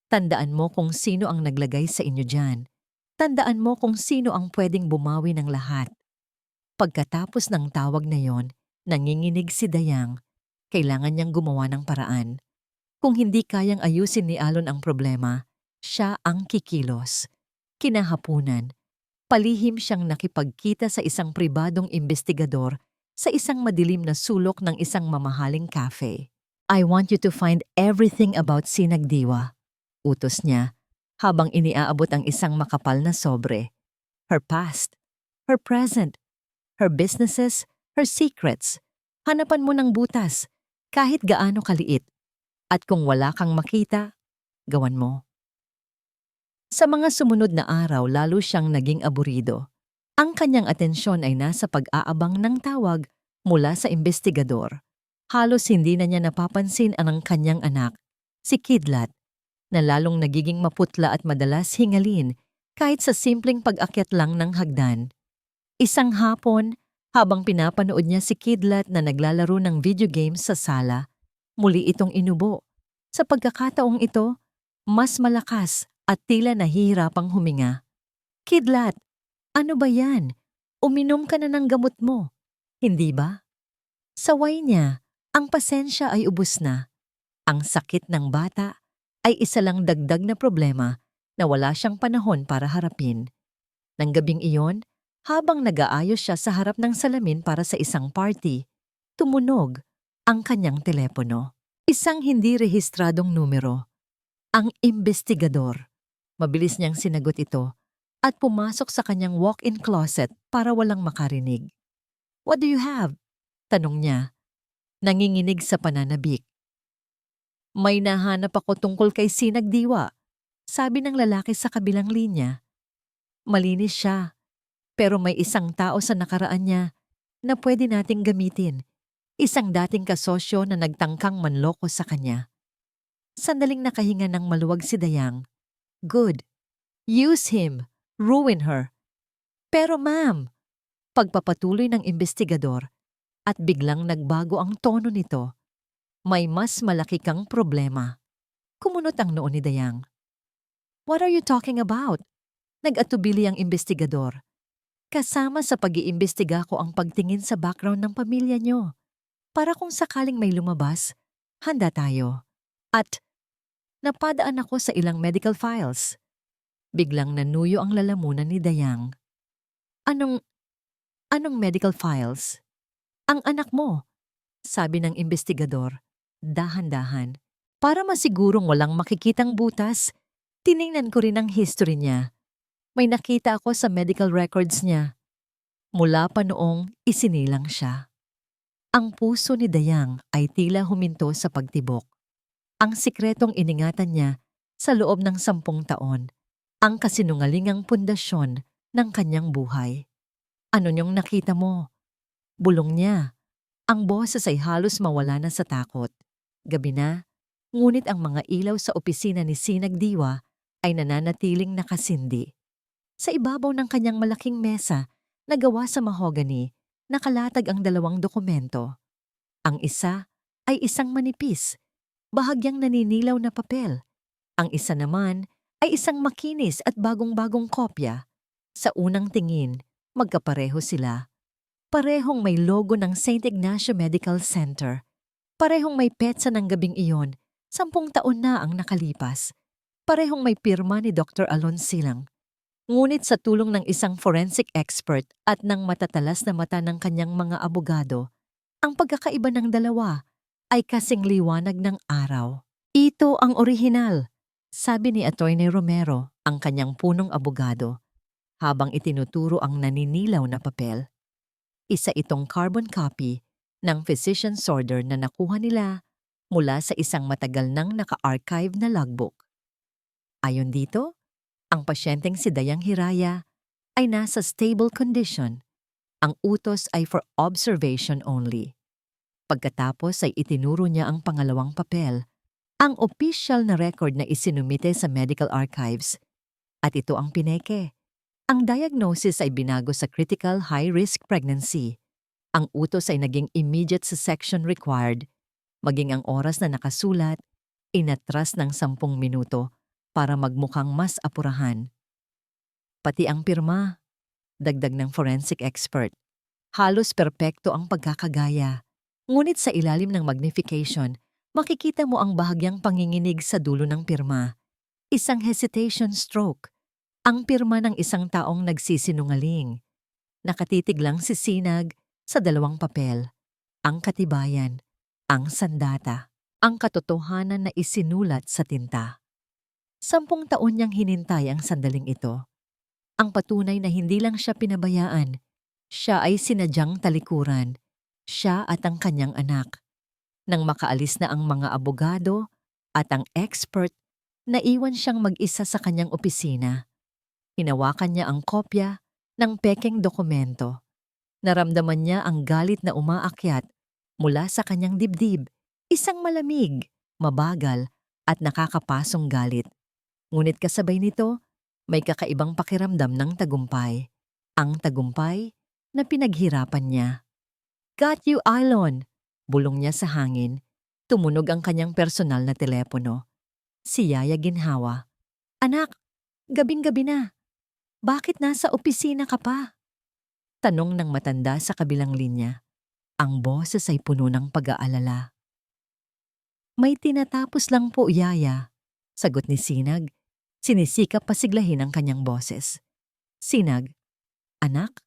Tandaan mo kung sino ang naglagay sa inyo dyan. Tandaan mo kung sino ang pwedeng bumawi ng lahat. Pagkatapos ng tawag na yon, nanginginig si Dayang. Kailangan niyang gumawa ng paraan. Kung hindi kayang ayusin ni Alon ang problema, siya ang kikilos. Kinahapunan, palihim siyang nakipagkita sa isang pribadong investigador sa isang madilim na sulok ng isang mamahaling cafe. I want you to find everything about Sinagdiwa, utos niya habang iniaabot ang isang makapal na sobre. Her past, her present, her businesses, her secrets. Hanapan mo ng butas, kahit gaano kaliit. At kung wala kang makita, gawan mo. Sa mga sumunod na araw, lalo siyang naging aburido. Ang kanyang atensyon ay nasa pag-aabang ng tawag mula sa investigador. Halos hindi na niya napapansin ang kanyang anak, si Kidlat, na lalong nagiging maputla at madalas hingalin kahit sa simpleng pag-akyat lang ng hagdan. Isang hapon, habang pinapanood niya si Kidlat na naglalaro ng video games sa sala, muli itong inubo. Sa pagkakataong ito, mas malakas at tila nahihirapang huminga. Kidlat, ano ba yan? Uminom ka na ng gamot mo, hindi ba? Saway niya, ang pasensya ay ubos na. Ang sakit ng bata ay isa lang dagdag na problema na wala siyang panahon para harapin. Nang gabing iyon, habang nag-aayos siya sa harap ng salamin para sa isang party, tumunog ang kanyang telepono. Isang hindi rehistradong numero. Ang investigador. Mabilis niyang sinagot ito at pumasok sa kanyang walk-in closet para walang makarinig. What do you have? Tanong niya. Nanginginig sa pananabik. May nahanap ako tungkol kay Sinagdiwa, sabi ng lalaki sa kabilang linya. Malinis siya, pero may isang tao sa nakaraan niya na pwede nating gamitin. Isang dating kasosyo na nagtangkang manloko sa kanya. Sandaling nakahinga ng maluwag si Dayang. Good. Use him. Ruin her. Pero ma'am, pagpapatuloy ng investigador at biglang nagbago ang tono nito. May mas malaki kang problema. Kumunot ang noo ni Dayang. What are you talking about? Nag-atubili ang investigador. Kasama sa pag-iimbestiga ko ang pagtingin sa background ng pamilya niyo. Para kung sakaling may lumabas, handa tayo. At napadaan ako sa ilang medical files. Biglang nanuyo ang lalamunan ni Dayang. Anong medical files? Ang anak mo, sabi ng investigador, dahan-dahan. Para masigurong walang makikitang butas, tiningnan ko rin ang history niya. May nakita ako sa medical records niya. Mula pa noong isinilang siya. Ang puso ni Dayang ay tila huminto sa pagtibok. Ang sikretong iningatan niya sa loob ng 10 taon. Ang kasinungalingang pundasyon ng kanyang buhay. Ano niyong nakita mo? Bulong niya. Ang boses ay halos mawala na sa takot. Gabi na, ngunit ang mga ilaw sa opisina ni Sinagdiwa ay nananatiling nakasindi. Sa ibabaw ng kanyang malaking mesa na gawa sa mahogany, nakalatag ang 2 dokumento. Ang isa ay isang manipis, bahagyang naninilaw na papel. Ang isa naman ay isang makinis at bagong-bagong kopya. Sa unang tingin, magkapareho sila. Parehong may logo ng St. Ignacio Medical Center. Parehong may petsa ng gabing iyon, 10 taon na ang nakalipas. Parehong may pirma ni Dr. Alon Silang. Ngunit sa tulong ng isang forensic expert at ng matatalas na mata ng kanyang mga abogado, ang pagkakaiba ng dalawa ay kasing liwanag ng araw. Ito ang orihinal, sabi ni Atty. Romero, ang kanyang punong abogado, habang itinuturo ang naninilaw na papel. Isa itong carbon copy ng physician's order na nakuha nila mula sa isang matagal nang naka-archive na logbook. Ayon dito, ang pasyenteng si Dayang Hiraya ay nasa stable condition. Ang utos ay for observation only. Pagkatapos ay itinuro niya ang pangalawang papel, ang official na record na isinumite sa medical archives. At ito ang pineke. Ang diagnosis ay binago sa critical high-risk pregnancy. Ang utos ay naging immediate sa section required. Maging ang oras na nakasulat, inatras ng 10 minuto para magmukhang mas apurahan. Pati ang pirma, dagdag ng forensic expert. Halos perpekto ang pagkakagaya. Ngunit sa ilalim ng magnification, makikita mo ang bahagyang panginginig sa dulo ng pirma. Isang hesitation stroke. Ang pirma ng isang taong nagsisinungaling. Nakatitig lang si Sinag sa dalawang papel. Ang katibayan, ang sandata, ang katotohanan na isinulat sa tinta. 10 taon niyang hinintay ang sandaling ito. Ang patunay na hindi lang siya pinabayaan, siya ay sinadyang talikuran, siya at ang kanyang anak. Nang makaalis na ang mga abogado at ang expert, naiwan siyang mag-isa sa kanyang opisina. Hinawakan niya ang kopya ng pekeng dokumento. Naramdaman niya ang galit na umaakyat mula sa kanyang dibdib, isang malamig, mabagal at nakakapasong galit. Ngunit kasabay nito, may kakaibang pakiramdam ng tagumpay. Ang tagumpay na pinaghirapan niya. "Got you, Ailon!" Bulong niya sa hangin. Tumunog ang kanyang personal na telepono. Si Yaya Ginhawa. "Anak, gabing-gabi na. Bakit nasa opisina ka pa?" Tanong ng matanda sa kabilang linya. Ang boses ay puno ng pag-aalala. "May tinatapos lang po, Yaya," sagot ni Sinag. Sinisikap pasiglahin ang kanyang boses. "Sinag, anak?"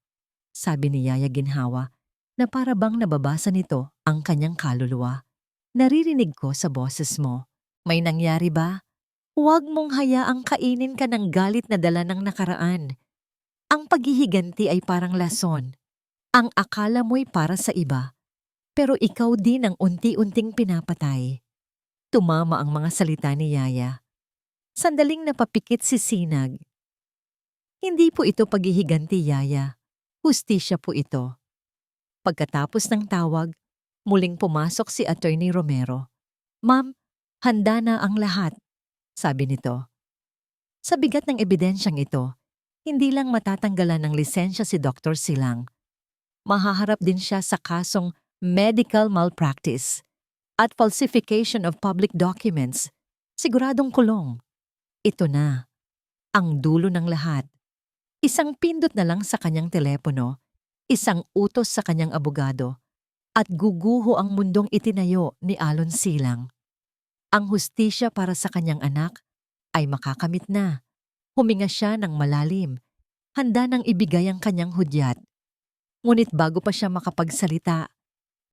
sabi ni Yaya Ginhawa na para bang nababasa nito ang kanyang kaluluwa. "Naririnig ko sa boses mo. May nangyari ba? Huwag mong hayaang kainin ka ng galit na dala ng nakaraan. Ang paghihiganti ay parang lason. Ang akala mo'y para sa iba, pero ikaw din ang unti-unting pinapatay." Tumama ang mga salita ni Yaya. Sandaling napapikit si Sinag. "Hindi po ito paghihiganti, Yaya. Hustisya po ito." Pagkatapos ng tawag, muling pumasok si Attorney Romero. "Ma'am, handa na ang lahat," sabi nito. Sa bigat ng ebidensyang ito, hindi lang matatanggalan ng lisensya si Dr. Silang. Mahaharap din siya sa kasong medical malpractice at falsification of public documents. Siguradong kulong. Ito na, ang dulo ng lahat. Isang pindot na lang sa kanyang telepono, isang utos sa kanyang abogado, at guguho ang mundong itinayo ni Alon Silang. Ang hustisya para sa kanyang anak ay makakamit na. Huminga siya ng malalim, handa nang ibigay ang kanyang hudyat. Ngunit bago pa siya makapagsalita,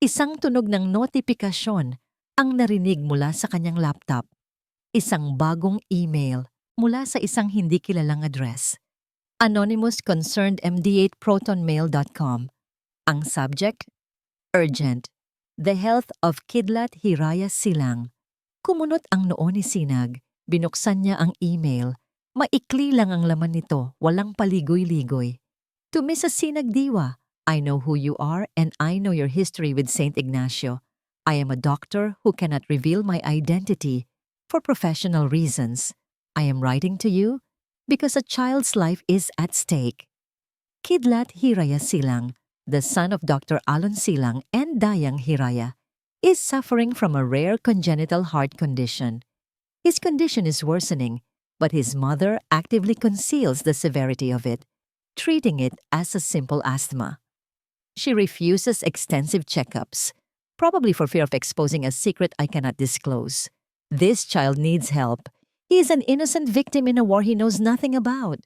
isang tunog ng notifikasyon ang narinig mula sa kanyang laptop. Isang bagong email mula sa isang hindi kilalang address. Anonymous Concerned MD8ProtonMail.com. Ang subject, Urgent. The health of Kidlat Hiraya Silang. Kumunot ang noo ni Sinag. Binuksan niya ang email. Maikli lang ang laman nito, walang paligoy-ligoy. "To Mrs. Sinag Diwa, I know who you are and I know your history with Saint Ignacio. I am a doctor who cannot reveal my identity for professional reasons. I am writing to you because a child's life is at stake. Kidlat Hiraya Silang, the son of Dr. Alon Silang and Dayang Hiraya, is suffering from a rare congenital heart condition. His condition is worsening, but his mother actively conceals the severity of it, treating it as a simple asthma. She refuses extensive checkups, probably for fear of exposing a secret I cannot disclose. This child needs help. He is an innocent victim in a war he knows nothing about.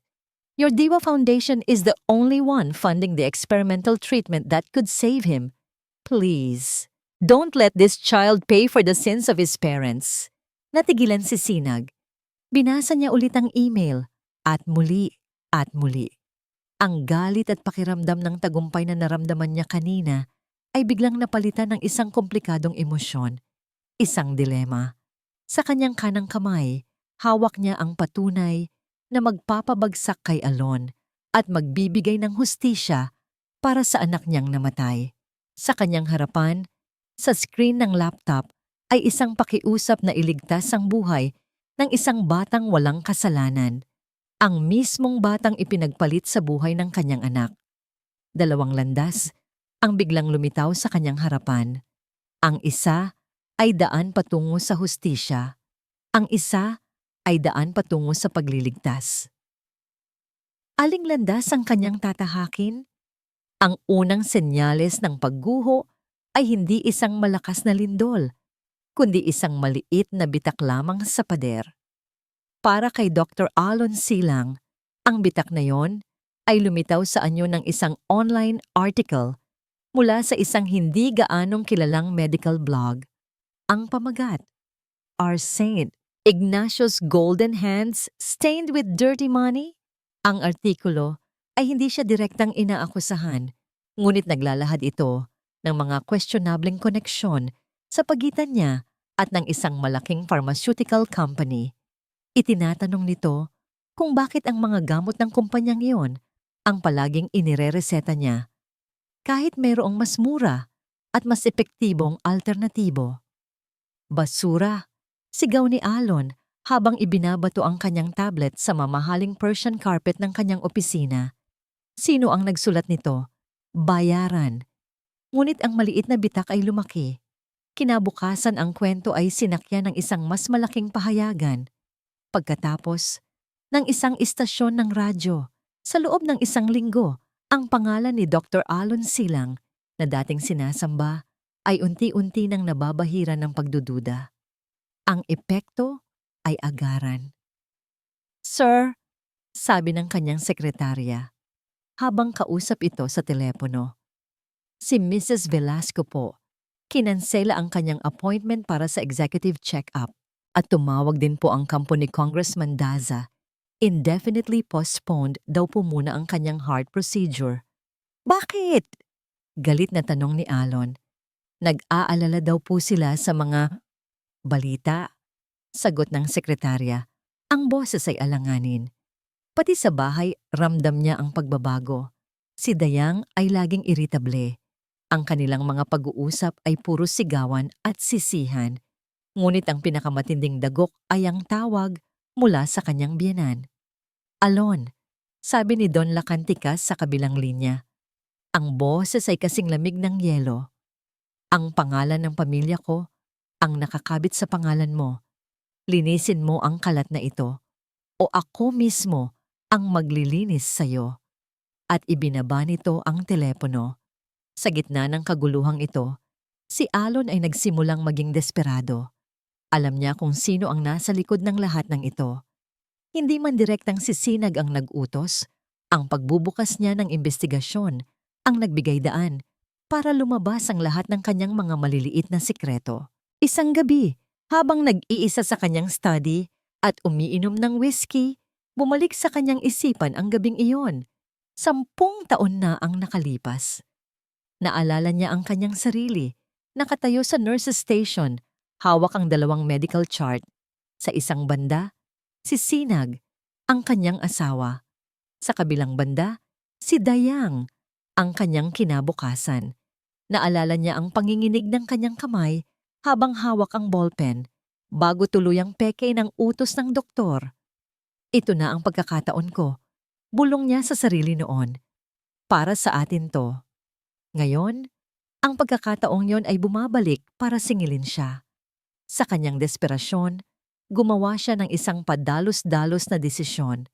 Your Diwa Foundation is the only one funding the experimental treatment that could save him. Please, don't let this child pay for the sins of his parents." Natigilan si Sinag. Binasa niya ulit ang email at muli at muli. Ang galit at pakiramdam ng tagumpay na naramdaman niya kanina ay biglang napalitan ng isang komplikadong emosyon, isang dilema. Sa kanyang kanang kamay, hawak niya ang patunay na magpapabagsak kay Alon at magbibigay ng hustisya para sa anak niyang namatay. Sa kanyang harapan, sa screen ng laptop, ay isang pakiusap na iligtas ang buhay ng isang batang walang kasalanan. Ang mismong batang ipinagpalit sa buhay ng kanyang anak. 2 landas ang biglang lumitaw sa kanyang harapan. Ang isa ay daan patungo sa hustisya. Ang isa ay daan patungo sa pagliligtas. Aling landas ang kanyang tatahakin? Ang unang senyales ng pagguho ay hindi isang malakas na lindol, kundi isang maliit na bitak lamang sa pader. Para kay Dr. Alon Silang, ang bitak na yon ay lumitaw sa anyo ng isang online article mula sa isang hindi gaanong kilalang medical blog. Ang pamagat, Our Saint Ignatius Golden Hands Stained with Dirty Money? Ang artikulo ay hindi siya direktang inaakusahan, ngunit naglalahad ito ng mga questionableng koneksyon sa pagitan niya at ng isang malaking pharmaceutical company. Itinatanong nito kung bakit ang mga gamot ng kumpanyang iyon ang palaging inirereseta niya, kahit mayroong mas mura at mas epektibong alternatibo. Basura, sigaw ni Alon habang ibinabato ang kanyang tablet sa mamahaling Persian carpet ng kanyang opisina. Sino ang nagsulat nito? Bayaran. Ngunit ang maliit na bitak ay lumaki. Kinabukasan ang kwento ay sinakyan ng isang mas malaking pahayagan. Pagkatapos ng isang istasyon ng radyo, sa loob ng isang linggo, ang pangalan ni Dr. Alon Silang na dating sinasamba ay unti-unti nang nababahiran ng pagdududa. Ang epekto ay agaran. "Sir," sabi ng kanyang sekretarya, habang kausap ito sa telepono. "Si Mrs. Velasco po. Kinansela ang kanyang appointment para sa executive check-up at tumawag din po ang kampo ni Congressman Daza. Indefinitely postponed daw po muna ang kanyang heart procedure." "Bakit?" galit na tanong ni Alon. "Nag-aalala daw po sila sa mga balita," sagot ng sekretarya. Ang boses ay alanganin. Pati sa bahay, ramdam niya ang pagbabago. Si Dayang ay laging iritable. Ang kanilang mga pag-uusap ay puro sigawan at sisihan. Ngunit ang pinakamatinding dagok ay ang tawag mula sa kanyang biyenan. "Alon," sabi ni Don Lacanticas sa kabilang linya. Ang boses ay kasing lamig ng yelo. "Ang pangalan ng pamilya ko ang nakakabit sa pangalan mo. Linisin mo ang kalat na ito o ako mismo ang maglilinis sa'yo." At ibinaba nito ang telepono. Sa gitna ng kaguluhang ito, si Alon ay nagsimulang maging desperado. Alam niya kung sino ang nasa likod ng lahat ng ito. Hindi man direktang si Sinag ang nag-utos, ang pagbubukas niya ng investigasyon ang nagbigay daan para lumabas ang lahat ng kanyang mga maliliit na sikreto. Isang gabi, habang nag-iisa sa kanyang study at umiinom ng whiskey, bumalik sa kanyang isipan ang gabing iyon. 10 taon na ang nakalipas. Naalala niya ang kanyang sarili, nakatayo sa nurse's station, hawak ang 2 medical chart. Sa isang banda, si Sinag, ang kanyang asawa. Sa kabilang banda, si Dayang, ang kanyang kinabukasan. Naalala niya ang panginginig ng kanyang kamay habang hawak ang ballpen, bago tuluyang peke ng utos ng doktor. "Ito na ang pagkakataon ko," bulong niya sa sarili noon. "Para sa atin to." Ngayon, ang pagkakataong yon ay bumabalik para singilin siya. Sa kanyang desperasyon, gumawa siya ng isang padalos-dalos na desisyon.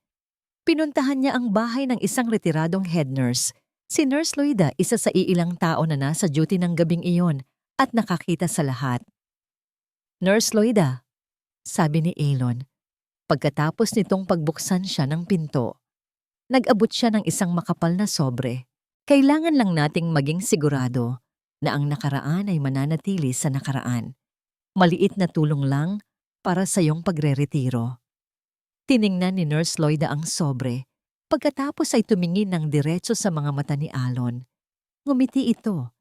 Pinuntahan niya ang bahay ng isang retiradong head nurse. Si Nurse Loida, isa sa iilang tao na nasa duty ng gabing iyon at nakakita sa lahat. "Nurse Loida," sabi ni Alon. Pagkatapos nitong pagbuksan siya ng pinto, nag-abot siya ng isang makapal na sobre. "Kailangan lang nating maging sigurado na ang nakaraan ay mananatili sa nakaraan. Maliit na tulong lang para sa iyong pagre-retiro." Tiningnan ni Nurse Loida ang sobre. Pagkatapos ay tumingin ng diretso sa mga mata ni Alon. Ngumiti ito.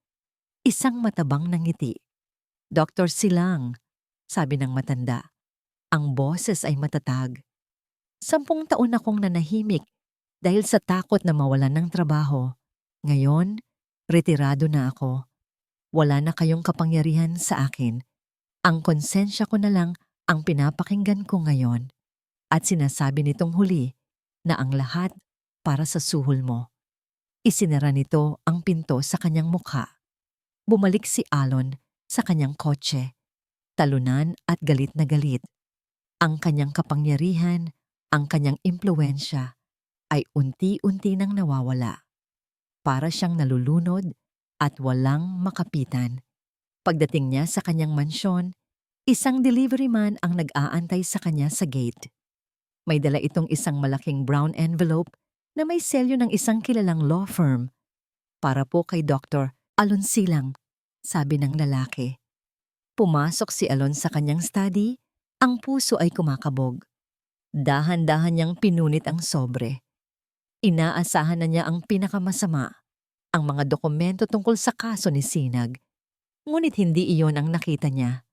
Isang matabang na ngiti. "Dr. Silang," sabi ng matanda. Ang boses ay matatag. 10 taon akong nanahimik dahil sa takot na mawalan ng trabaho. Ngayon, retirado na ako. Wala na kayong kapangyarihan sa akin. Ang konsensya ko na lang ang pinapakinggan ko ngayon." At sinasabi nitong huli na ang lahat para sa suhol mo. Isinara nito ang pinto sa kanyang mukha. Bumalik si Alon sa kanyang kotse, talunan at galit na galit. Ang kanyang kapangyarihan, ang kanyang impluwensya ay unti-unti nang nawawala. Para siyang nalulunod at walang makapitan. Pagdating niya sa kanyang mansyon, isang delivery man ang nag-aantay sa kanya sa gate. May dala itong isang malaking brown envelope na may selyo ng isang kilalang law firm. Para po kay Dr. Alon Silang, sabi ng lalaki. Pumasok si Alon sa kanyang study, ang puso ay kumakabog. Dahan-dahan niyang pinunit ang sobre. Inaasahan na niya ang pinakamasama, ang mga dokumento tungkol sa kaso ni Sinag. Ngunit hindi iyon ang nakita niya.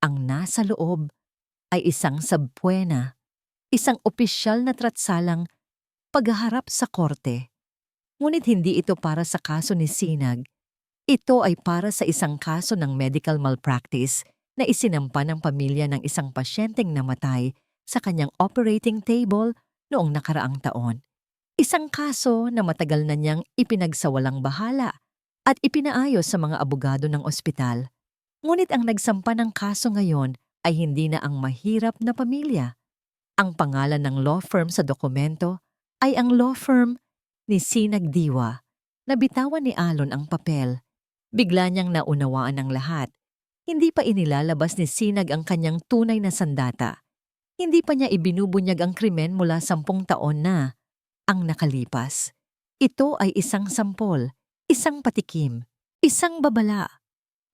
Ang nasa loob ay isang sabpuena, isang opisyal na tratsalang paghaharap sa korte. Ngunit hindi ito para sa kaso ni Sinag. Ito ay para sa isang kaso ng medical malpractice na isinampa ng pamilya ng isang pasyenteng namatay sa kanyang operating table noong nakaraang taon. Isang kaso na matagal na niyang ipinagsawalang bahala at ipinaayos sa mga abogado ng ospital. Ngunit ang nagsampa ng kaso ngayon ay hindi na ang mahirap na pamilya. Ang pangalan ng law firm sa dokumento ay ang law firm ni Sinag Diwa. Nabitawan ni Alon ang papel. Bigla niyang naunawaan ang lahat. Hindi pa inilalabas ni Sinag ang kanyang tunay na sandata. Hindi pa niya ibinubunyag ang krimen mula 10 taon na ang nakalipas. Ito ay isang sampol, isang patikim, isang babala.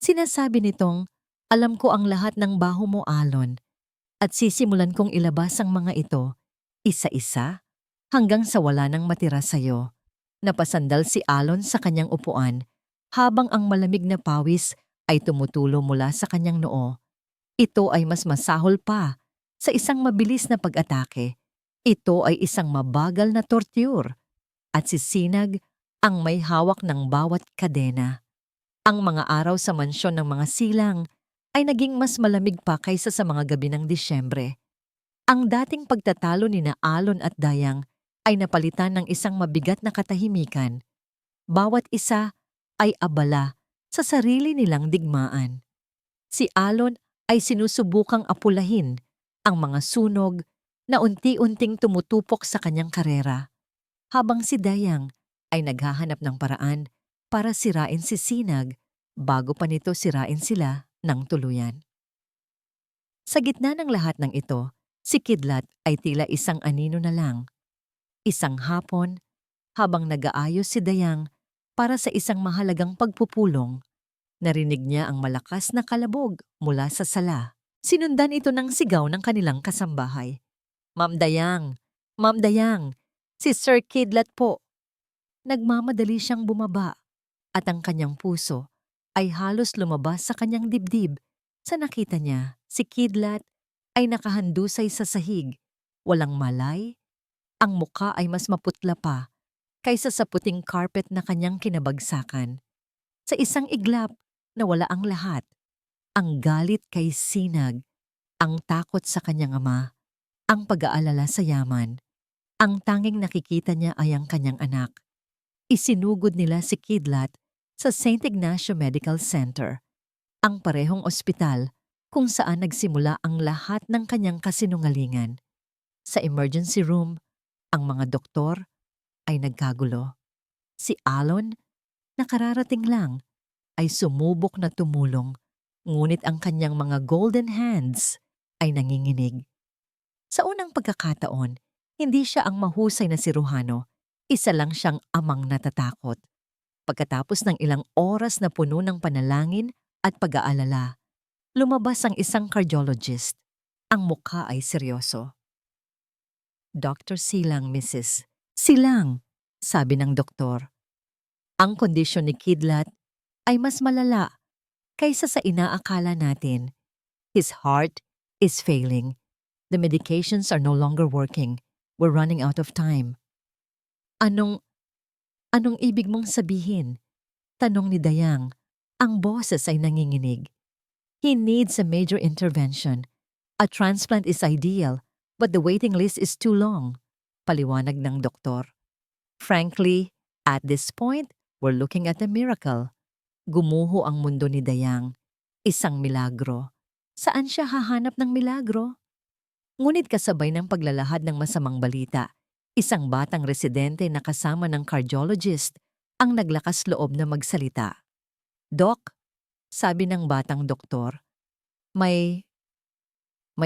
Sinasabi nitong, alam ko ang lahat ng baho mo, Alon, at sisimulan kong ilabas ang mga ito, isa-isa, hanggang sa wala nang matira sa'yo. Napasandal si Alon sa kanyang upuan, habang ang malamig na pawis ay tumutulo mula sa kanyang noo. Ito ay mas masahol pa sa isang mabilis na pag-atake. Ito ay isang mabagal na torture. At si Sinag ang may hawak ng bawat kadena. Ang mga araw sa mansyon ng mga silang ay naging mas malamig pa kaysa sa mga gabi ng Disyembre. Ang dating pagtatalo ni na Alon at Dayang ay napalitan ng isang mabigat na katahimikan. Bawat isa ay abala sa sarili nilang digmaan. Si Alon ay sinusubukang apulahin ang mga sunog na unti-unting tumutupok sa kanyang karera, habang si Dayang ay naghahanap ng paraan para sirain si Sinag bago pa nito sirain sila ng tuluyan. Sa gitna ng lahat ng ito, si Kidlat ay tila isang anino na lang. Isang hapon, habang nag-aayos si Dayang para sa isang mahalagang pagpupulong, narinig niya ang malakas na kalabog mula sa sala. Sinundan ito ng sigaw ng kanilang kasambahay. Ma'am Dayang! Ma'am Dayang! Si Sir Kidlat po! Nagmamadali siyang bumaba at ang kanyang puso ay halos lumabas sa kanyang dibdib sa nakita niya si Kidlat ay nakahandusay sa sahig, walang malay, ang muka ay mas maputla pa kaysa sa puting carpet na kanyang kinabagsakan. Sa isang iglap na wala ang lahat, ang galit kay Sinag, ang takot sa kanyang ama, ang pag-aalala sa yaman. Ang tanging nakikita niya ay ang kanyang anak. Isinugod nila si Kidlat sa St. Ignacio Medical Center, ang parehong ospital kung saan nagsimula ang lahat ng kanyang kasinungalingan. Sa emergency room, ang mga doktor ay nagkagulo. Si Alon, nakararating lang, ay sumubok na tumulong, ngunit ang kanyang mga golden hands ay nanginginig. Sa unang pagkakataon, hindi siya ang mahusay na siruhano, isa lang siyang amang natatakot. Pagkatapos ng ilang oras na puno ng panalangin at pag-aalala, lumabas ang isang cardiologist. Ang mukha ay seryoso. Dr. Silang, Mrs. Silang, sabi ng doktor. Ang kondisyon ni Kidlat ay mas malala kaysa sa inaakala natin. His heart is failing. The medications are no longer working. We're running out of time. Anong ibig mong sabihin? Tanong ni Dayang. Ang boses ay nanginginig. He needs a major intervention. A transplant is ideal, but the waiting list is too long. Paliwanag ng doktor. Frankly, at this point, we're looking at a miracle. Gumuho ang mundo ni Dayang. Isang milagro. Saan siya hahanap ng milagro? Ngunit kasabay ng paglalahad ng masamang balita, isang batang residente na kasama ng cardiologist ang naglakas loob na magsalita. "Doc," sabi ng batang doktor, may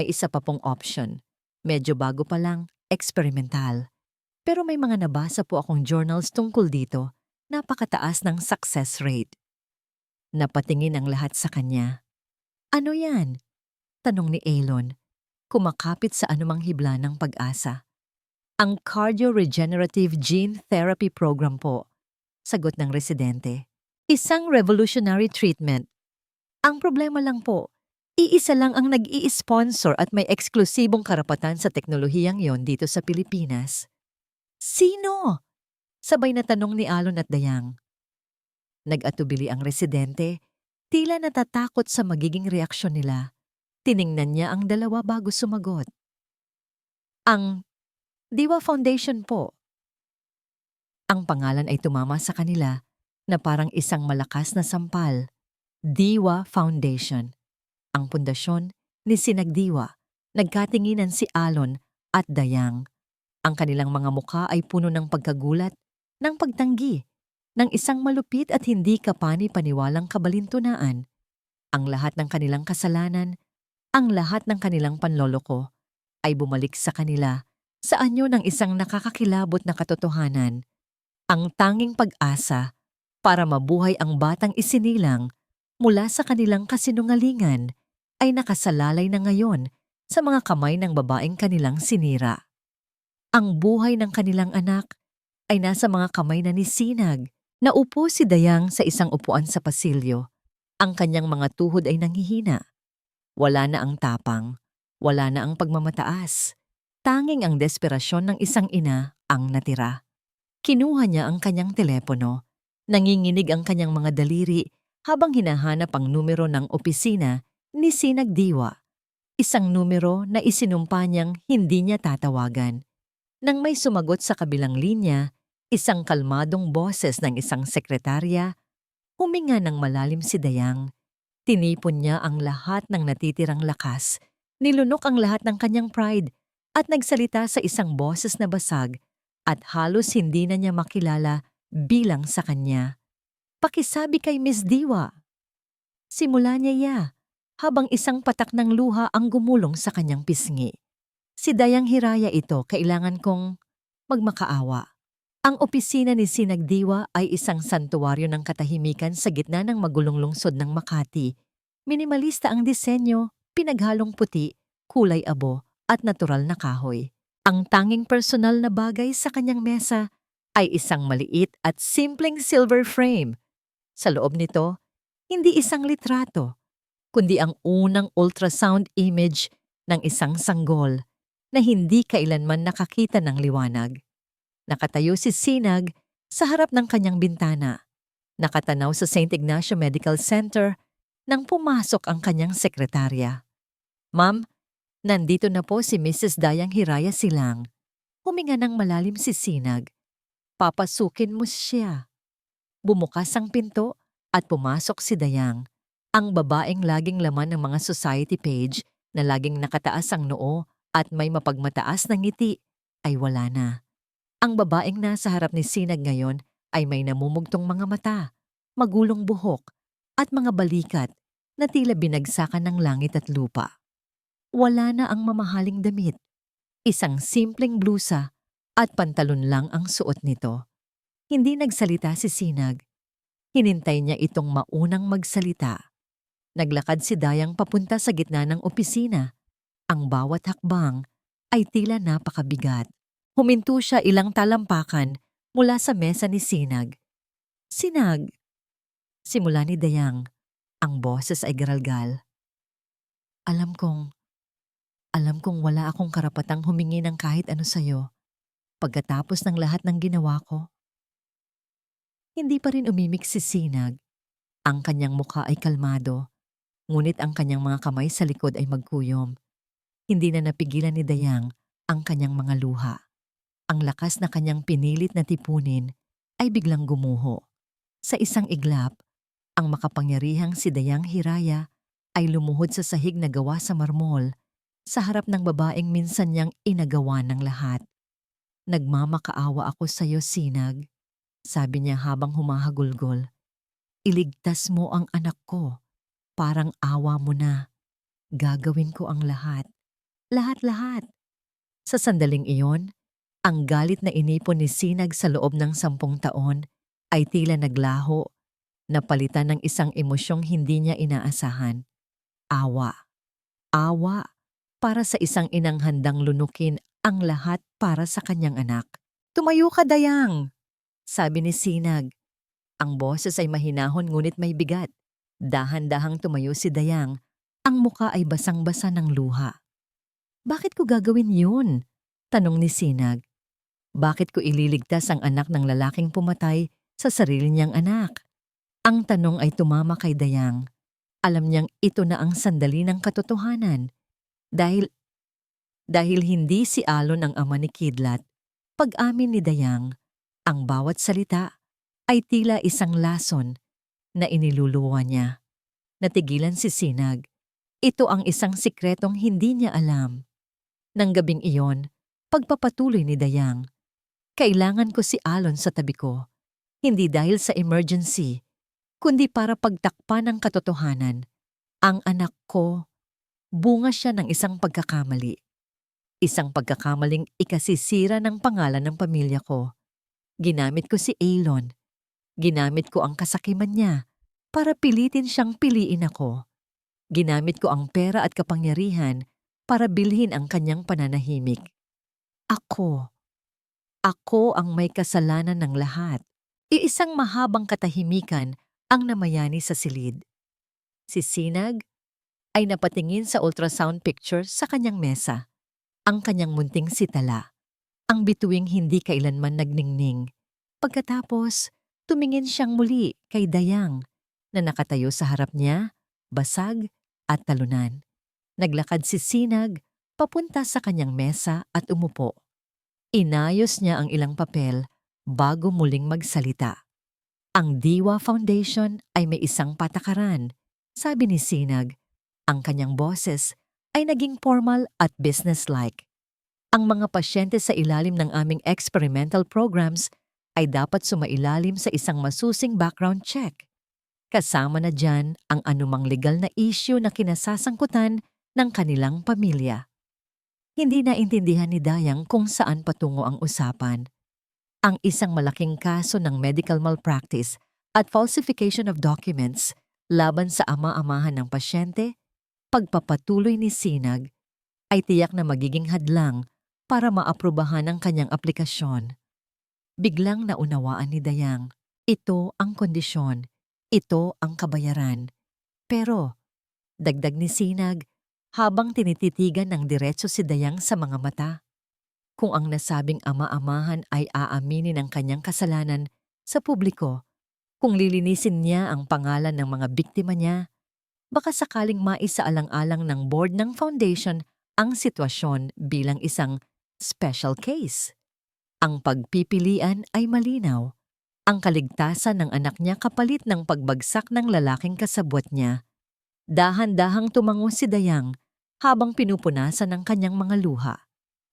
isa pa pong option. Medyo bago pa lang, experimental. Pero may mga nabasa po akong journals tungkol dito, napakataas ng success rate." Napatingin ang lahat sa kanya. "Ano yan?" tanong ni Elon, kumakapit sa anumang hibla ng pag-asa. "Ang Cardio-Regenerative Gene Therapy Program po," sagot ng residente. "Isang revolutionary treatment. Ang problema lang po, iisa lang ang nag-i-sponsor at may eksklusibong karapatan sa teknolohiyang yon dito sa Pilipinas." "Sino?" sabay na tanong ni Alon at Dayang. Nag-atubili ang residente, tila natatakot sa magiging reaksyon nila. Tiningnan niya ang dalawa bago sumagot. "Ang Diwa Foundation po." Ang pangalan ay tumama sa kanila na parang isang malakas na sampal. Diwa Foundation. Ang pundasyon ni Sinagdiwa. Nagkatinginan si Alon at Dayang. Ang kanilang mga mukha ay puno ng pagkagulat, ng pagtanggi, ng isang malupit at hindi kapani-paniwalang kabalintunaan. Ang lahat ng kanilang kasalanan, ang lahat ng kanilang panloloko, ay bumalik sa kanila sa anyo ng isang nakakakilabot na katotohanan. Ang tanging pag-asa para mabuhay ang batang isinilang mula sa kanilang kasinungalingan ay nakasalalay na ngayon sa mga kamay ng babaeng kanilang sinira. Ang buhay ng kanilang anak ay nasa mga kamay na ni Sinag. Naupo si Dayang sa isang upuan sa pasilyo. Ang kanyang mga tuhod ay nanghihina. Wala na ang tapang, wala na ang pagmamataas. Tanging ang desperasyon ng isang ina ang natira. Kinuha niya ang kanyang telepono. Nanginginig ang kanyang mga daliri habang hinahanap ang numero ng opisina ni Sinagdiwa. Isang numero na isinumpa niyang hindi niya tatawagan. Nang may sumagot sa kabilang linya, isang kalmadong boses ng isang sekretarya, huminga ng malalim si Dayang. Tinipon niya ang lahat ng natitirang lakas, nilunok ang lahat ng kanyang pride, at nagsalita sa isang boses na basag at halos hindi na niya makilala bilang sa kanya. "Pakisabi kay Miss Diwa." Simula niya habang isang patak ng luha ang gumulong sa kanyang pisngi. "Si Dayang Hiraya ito, kailangan kong magmakaawa." Ang opisina ni Sinagdiwa ay isang santuwaryo ng katahimikan sa gitna ng magulong lungsod ng Makati. Minimalista ang disenyo, pinaghalong puti, kulay abo, at natural na kahoy. Ang tanging personal na bagay sa kanyang mesa ay isang maliit at simpleng silver frame. Sa loob nito, hindi isang litrato, kundi ang unang ultrasound image ng isang sanggol na hindi kailanman nakakita ng liwanag. Nakatayo si Sinag sa harap ng kanyang bintana, nakatanaw sa St. Ignacio Medical Center nang pumasok ang kanyang sekretarya. "Ma'am, nandito na po si Mrs. Dayang Hiraya Silang." Huminga ng malalim si Sinag. "Papasukin mo siya." Bumukas ang pinto at pumasok si Dayang, ang babaeng laging laman ng mga society page na laging nakataas ang noo at may mapagmataas na ngiti ay wala na. Ang babaeng nasa harap ni Sinag ngayon ay may namumugtong mga mata, magulong buhok, at mga balikat na tila binagsakan ng langit at lupa. Wala na ang mamahaling damit. Isang simpleng blusa at pantalon lang ang suot nito. Hindi nagsalita si Sinag. Hinintay niya itong maunang magsalita. Naglakad si Dayang papunta sa gitna ng opisina. Ang bawat hakbang ay tila napakabigat. Huminto siya ilang talampakan mula sa mesa ni Sinag. "Sinag," simula ni Dayang. Ang boses ay garalgal. Alam kong wala akong karapatang humingi ng kahit ano sa'yo pagkatapos ng lahat ng ginawa ko." Hindi pa rin umimik si Sinag. Ang kanyang mukha ay kalmado, ngunit ang kanyang mga kamay sa likod ay magkuyom. Hindi na napigilan ni Dayang ang kanyang mga luha. Ang lakas na kanyang pinilit na tipunin ay biglang gumuho. Sa isang iglap, ang makapangyarihang si Dayang Hiraya ay lumuhod sa sahig na gawa sa marmol. sa harap ng babaeng minsan niyang inagawa ng lahat. "Nagmamakaawa ako sa'yo, Sinag," sabi niya habang humahagulgol. "Iligtas mo ang anak ko. Parang awa mo na. Gagawin ko ang lahat. Lahat-lahat." Sa sandaling iyon, ang galit na inipon ni Sinag sa loob ng 10 taon ay tila naglaho, napalitan ng isang emosyong hindi niya inaasahan. Awa. Awa para sa isang inang handang lunukin ang lahat para sa kanyang anak. "Tumayo ka, Dayang!" sabi ni Sinag. Ang boses ay mahinahon ngunit may bigat. Dahan-dahang tumayo si Dayang. Ang muka ay basang-basa ng luha. "Bakit ko gagawin yun?" tanong ni Sinag. "Bakit ko ililigtas ang anak ng lalaking pumatay sa sarili niyang anak?" Ang tanong ay tumama kay Dayang. Alam niyang ito na ang sandali ng katotohanan. Dahil hindi si Alon ang ama ni Kidlat, pag-amin ni Dayang, ang bawat salita ay tila isang lason na iniluluwa niya. Natigilan si Sinag. Ito ang isang sikretong hindi niya alam. Nang gabing iyon, pagpapatuloy ni Dayang, "Kailangan ko si Alon sa tabi ko, hindi dahil sa emergency, kundi para pagtakpan ang katotohanan. Ang anak ko, bunga siya ng isang pagkakamali. Isang pagkakamaling ikasisira ng pangalan ng pamilya ko. Ginamit ko si Alon. Ginamit ko ang kasakiman niya para pilitin siyang piliin ako. Ginamit ko ang pera at kapangyarihan para bilhin ang kanyang pananahimik. Ako ang may kasalanan ng lahat." Iisang mahabang katahimikan ang namayani sa silid. Si Sinag ay napatingin sa ultrasound picture sa kanyang mesa. Ang kanyang munting sitala. Ang bituing hindi kailanman nagningning. Pagkatapos, tumingin siyang muli kay Dayang na nakatayo sa harap niya, basag at talunan. Naglakad si Sinag papunta sa kanyang mesa at umupo. Inayos niya ang ilang papel bago muling magsalita. "Ang Diwa Foundation ay may isang patakaran," sabi ni Sinag. Ang kanyang boses ay naging formal at businesslike. "Ang mga pasyente sa ilalim ng aming experimental programs ay dapat sumailalim sa isang masusing background check. Kasama na dyan ang anumang legal na issue na kinasasangkutan ng kanilang pamilya." Hindi naintindihan ni Dayang kung saan patungo ang usapan. Ang isang malaking kaso ng medical malpractice at falsification of documents laban sa ama-amahan ng pasyente, pagpapatuloy ni Sinag ay tiyak na magiging hadlang para maaprubahan ang kanyang aplikasyon. Biglang naunawaan ni Dayang, ito ang kondisyon, ito ang kabayaran. Pero, dagdag ni Sinag, habang tinititigan ng diretso si Dayang sa mga mata, kung ang nasabing ama-amahan ay aaminin ang kanyang kasalanan sa publiko, kung lilinisin niya ang pangalan ng mga biktima niya, baka sakaling maisaalang-alang ng board ng foundation ang sitwasyon bilang isang special case. Ang pagpipilian ay malinaw. Ang kaligtasan ng anak niya kapalit ng pagbagsak ng lalaking kasabwat niya. Dahan-dahang tumango si Dayang habang pinupunasan ng kanyang mga luha.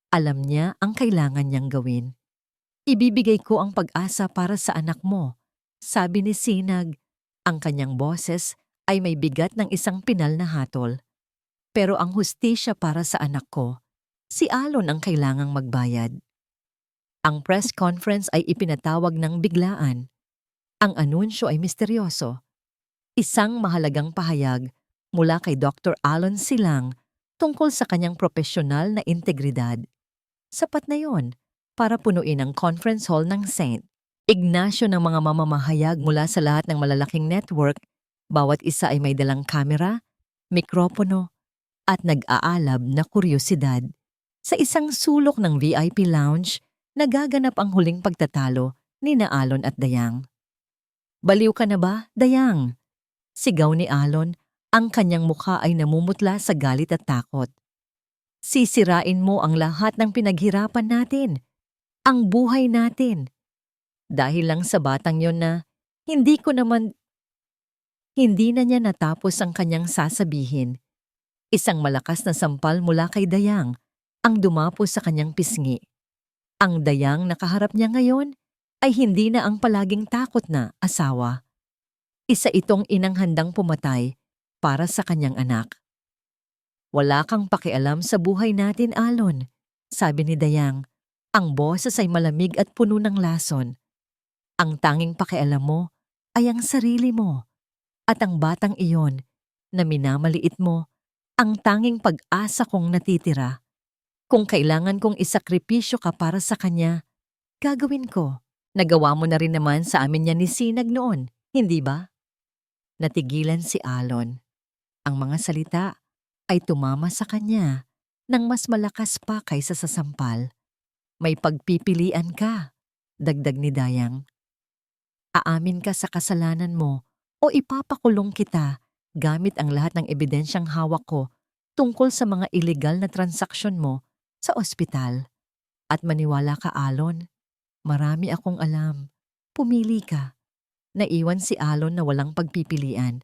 Alam niya ang kailangan niyang gawin. "Ibibigay ko ang pag-asa para sa anak mo," sabi ni Sinag. Ang kanyang boses ay may bigat ng isang pinal na hatol. "Pero ang hustisya para sa anak ko, si Alon ang kailangang magbayad." Ang press conference ay ipinatawag ng biglaan. Ang anunsyo ay misteryoso. Isang mahalagang pahayag mula kay Dr. Alon Silang tungkol sa kanyang propesyonal na integridad. Sapat na yon para punuin ang conference hall ng St. Ignacio ng mga mamamahayag mula sa lahat ng malalaking network. Bawat isa ay may dalang kamera, mikropono, at nag-aalab na kuryosidad. Sa isang sulok ng VIP lounge, nagaganap ang huling pagtatalo ni Alon at Dayang. "Baliw ka na ba, Dayang?" Sigaw ni Alon, ang kanyang mukha ay namumutla sa galit at takot. "Sisirain mo ang lahat ng pinaghirapan natin, ang buhay natin. Dahil lang sa batang yon na hindi na niya natapos ang kanyang sasabihin. Isang malakas na sampal mula kay Dayang ang dumapo sa kanyang pisngi. Ang Dayang na kaharap niya ngayon ay hindi na ang palaging takot na asawa. Isa itong inang handang pumatay para sa kanyang anak. "Wala kang pakialam sa buhay natin, Alon," sabi ni Dayang. Ang boses ay malamig at puno ng lason. "Ang tanging pakialam mo ay ang sarili mo at ang batang iyon na minamaliit mo, ang tanging pag-asa kong natitira. Kung kailangan kong isakripisyo ka para sa kanya, gagawin ko. Nagawa mo na rin naman sa amin niya ni Sinag noon, hindi ba?" Natigilan si Alon. Ang mga salita ay tumama sa kanya ng mas malakas pa kaysa sa sampal. "May pagpipilian ka," dagdag ni Dayang. "Aamin ka sa kasalanan mo o ipapakulong kita gamit ang lahat ng ebidensyang hawak ko tungkol sa mga ilegal na transaksyon mo sa ospital. At maniwala ka, Alon, marami akong alam. Pumili ka." Naiwan si Alon na walang pagpipilian.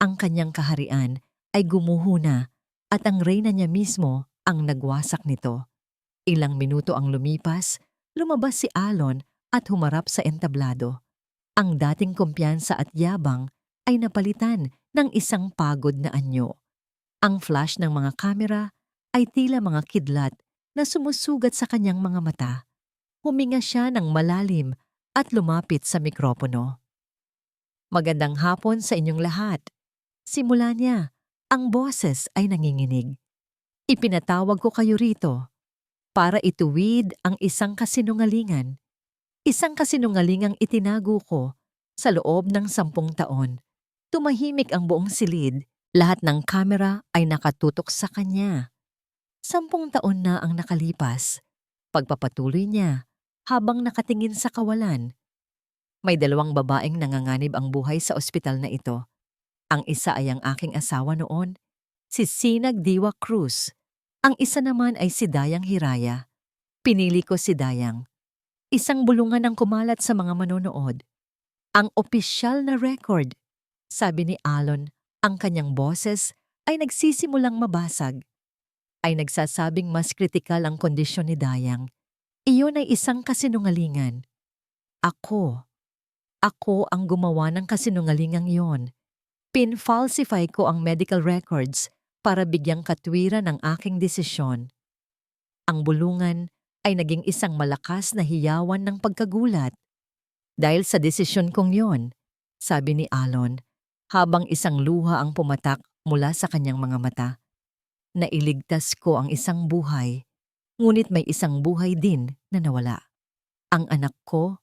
Ang kanyang kaharian ay gumuho na at ang reyna niya mismo ang nagwasak nito. Ilang minuto ang lumipas, lumabas si Alon at humarap sa entablado. Ang dating kumpiyansa at yabang ay napalitan ng isang pagod na anyo. Ang flash ng mga kamera ay tila mga kidlat na sumusugat sa kanyang mga mata. Huminga siya ng malalim at lumapit sa mikropono. "Magandang hapon sa inyong lahat." Simula niya, ang boses ay nanginginig. "Ipinatawag ko kayo rito para ituwid ang isang kasinungalingan. Isang kasinungalingang itinago ko sa loob ng 10 taon. Tumahimik ang buong silid, lahat ng kamera ay nakatutok sa kanya. 10 taon na ang nakalipas. Pagpapatuloy niya habang nakatingin sa kawalan. May 2 babaeng nanganganib ang buhay sa ospital na ito. Ang isa ay ang aking asawa noon, si Sinag Diwa Cruz. Ang isa naman ay si Dayang Hiraya. Pinili ko si Dayang. Isang bulungan ang kumalat sa mga manonood. Ang opisyal na record, sabi ni Alon, ang kanyang boses ay nagsisimulang mabasag. Ay nagsasabing mas kritikal ang kondisyon ni Dayang. Iyon ay isang kasinungalingan. Ako ang gumawa ng kasinungalingang yon. Pinfalsify ko ang medical records para bigyang katwiran ang aking desisyon. Ang bulungan ay naging isang malakas na hiyawan ng pagkagulat. Dahil sa desisyon kong yon, sabi ni Alon, habang isang luha ang pumatak mula sa kanyang mga mata. Nailigtas ko ang isang buhay, ngunit may isang buhay din na nawala. Ang anak ko,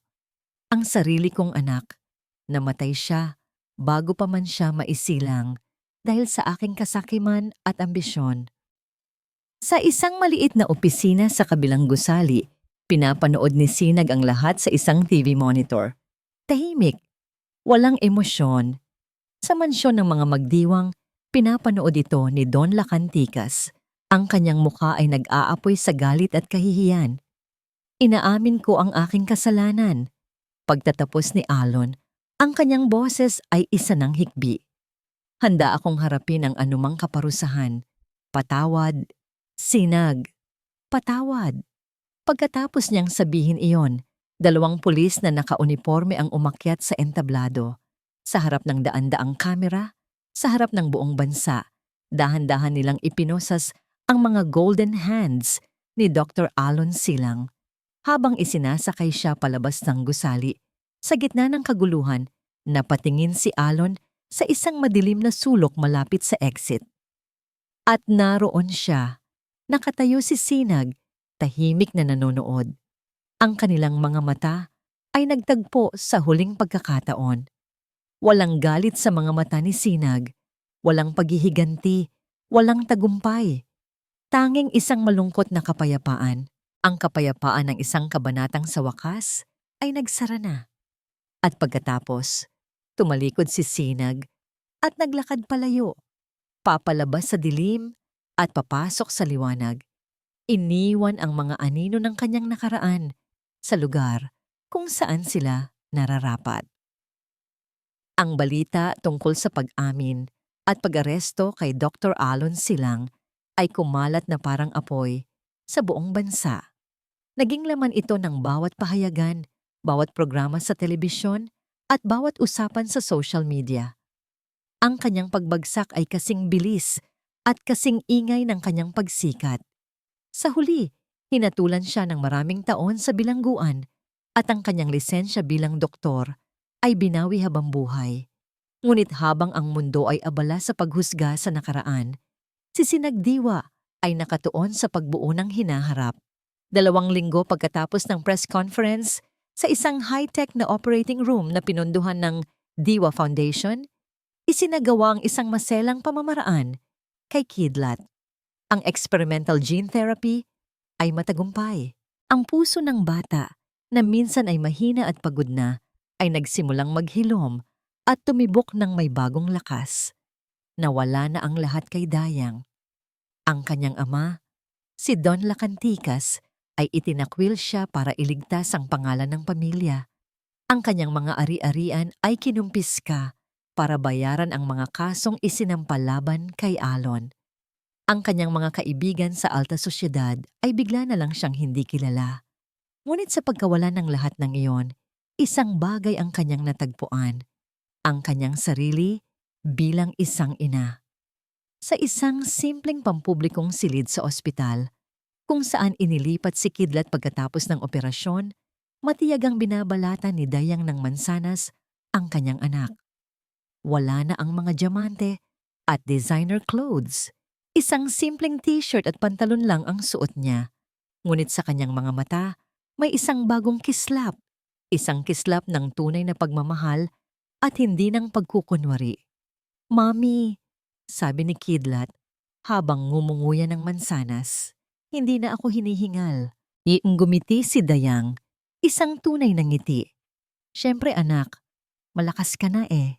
ang sarili kong anak, namatay siya bago pa man siya maisilang dahil sa aking kasakiman at ambisyon. Sa isang maliit na opisina sa kabilang gusali, pinapanood ni Sinag ang lahat sa isang TV monitor. Tahimik, walang emosyon. Sa mansyon ng mga magdiwang, pinapanood ito ni Don Lacanticas. Ang kanyang mukha ay nag-aapoy sa galit at kahihiyan. "Inaamin ko ang aking kasalanan." Pagtatapos ni Alon, ang kanyang boses ay isa ng hikbi. "Handa akong harapin ang anumang kaparusahan. Patawad, Sinag. Patawad." Pagkatapos niyang sabihin iyon, 2 pulis na nakauniporme ang umakyat sa entablado. Sa harap ng daan-daang kamera, sa harap ng buong bansa, dahan-dahan nilang ipinosas ang mga golden hands ni Dr. Alon Silang. Habang isinasakay siya palabas ng gusali, sa gitna ng kaguluhan, napatingin si Alon sa isang madilim na sulok malapit sa exit. At naroon siya. Nakatayo si Sinag, tahimik na nanonood. Ang kanilang mga mata ay nagtagpo sa huling pagkakataon. Walang galit sa mga mata ni Sinag, walang paghihiganti, walang tagumpay. Tanging isang malungkot na kapayapaan. Ang kapayapaan ng isang kabanatang sa wakas ay nagsara na. At pagkatapos, tumalikod si Sinag at naglakad palayo, papalabas sa dilim at papasok sa liwanag. Iniwan ang mga anino ng kanyang nakaraan sa lugar kung saan sila nararapat. Ang balita tungkol sa pag-amin At pag-aresto kay Dr. Alon Silang ay kumalat na parang apoy sa buong bansa. Naging laman ito ng bawat pahayagan, bawat programa sa telebisyon, at bawat usapan sa social media. Ang kanyang pagbagsak ay kasing bilis at kasing ingay ng kanyang pagsikat. Sa huli, hinatulan siya ng maraming taon sa bilangguan at ang kanyang lisensya bilang doktor ay binawi habang buhay. Ngunit habang ang mundo ay abala sa paghusga sa nakaraan, si Sinagdiwa ay nakatuon sa pagbuo ng hinaharap. 2 linggo pagkatapos ng press conference sa isang high-tech na operating room na pinunduhan ng Diwa Foundation, isinagawa ang isang maselang pamamaraan kay Kidlat. Ang experimental gene therapy ay matagumpay. Ang puso ng bata na minsan ay mahina at pagod na ay nagsimulang maghilom at tumibok ng may bagong lakas. Nawala na ang lahat kay Dayang. Ang kanyang ama, si Don Lacanticas, ay itinakwil siya para iligtas ang pangalan ng pamilya. Ang kanyang mga ari-arian ay kinumpiska para bayaran ang mga kasong isinampalaban kay Alon. Ang kanyang mga kaibigan sa alta sosyedad ay bigla na lang siyang hindi kilala. Ngunit sa pagkawala ng lahat ng iyon, isang bagay ang kanyang natagpuan. Ang kanyang sarili bilang isang ina. Sa isang simpleng pampublikong silid sa ospital, kung saan inilipat si Kidlat pagkatapos ng operasyon, matiyagang binabalatan ni Dayang ng mansanas ang kanyang anak. Wala na ang mga diamante at designer clothes. Isang simpleng t-shirt at pantalon lang ang suot niya. Ngunit sa kanyang mga mata, may isang bagong kislap. Isang kislap ng tunay na pagmamahal at hindi ng pagkukunwari. "Mami," sabi ni Kidlat habang ngumunguya ng mansanas. Hindi na ako hinihingal. Gumiti si Dayang, isang tunay na ngiti. "Siyempre anak, malakas ka na eh."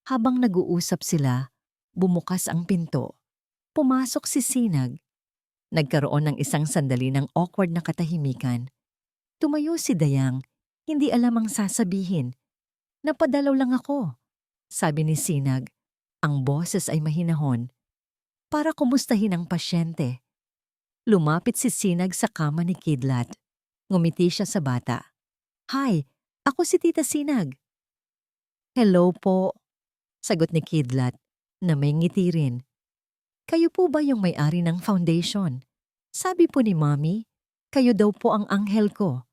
Habang nag-uusap sila, bumukas ang pinto. Pumasok si Sinag. Nagkaroon ng isang sandali ng awkward na katahimikan. Tumayo si Dayang, hindi alam ang sasabihin. "Napadalaw lang ako," sabi ni Sinag. Ang boses ay mahinahon. Para kumustahin ang pasyente. Lumapit si Sinag sa kama ni Kidlat. Ngumiti siya sa bata. "Hi, ako si Tita Sinag." "Hello po," sagot ni Kidlat na may ngiti rin. "Kayo po ba yung may-ari ng foundation? Sabi po ni Mommy, kayo daw po ang anghel ko."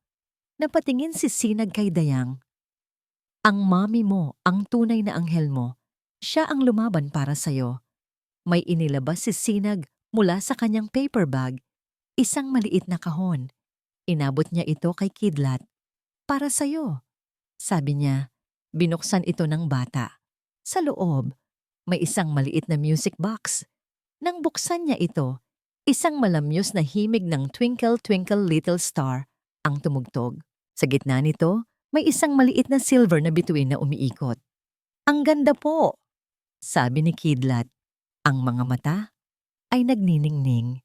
Napatingin si Sinag kay Dayang. "Ang mami mo, ang tunay na anghel mo. Siya ang lumaban para sa'yo." May inilabas si Sinag mula sa kanyang paper bag, isang maliit na kahon. Inabot niya ito kay Kidlat. "Para sa'yo," sabi niya. Binuksan ito ng bata. Sa loob, may isang maliit na music box. Nang buksan niya ito, isang malamyos na himig ng Twinkle Twinkle Little Star ang tumugtog. Sa gitna nito, may isang maliit na silver na bituin na umiikot. "Ang ganda po," sabi ni Kidlat. Ang mga mata ay nagniningning.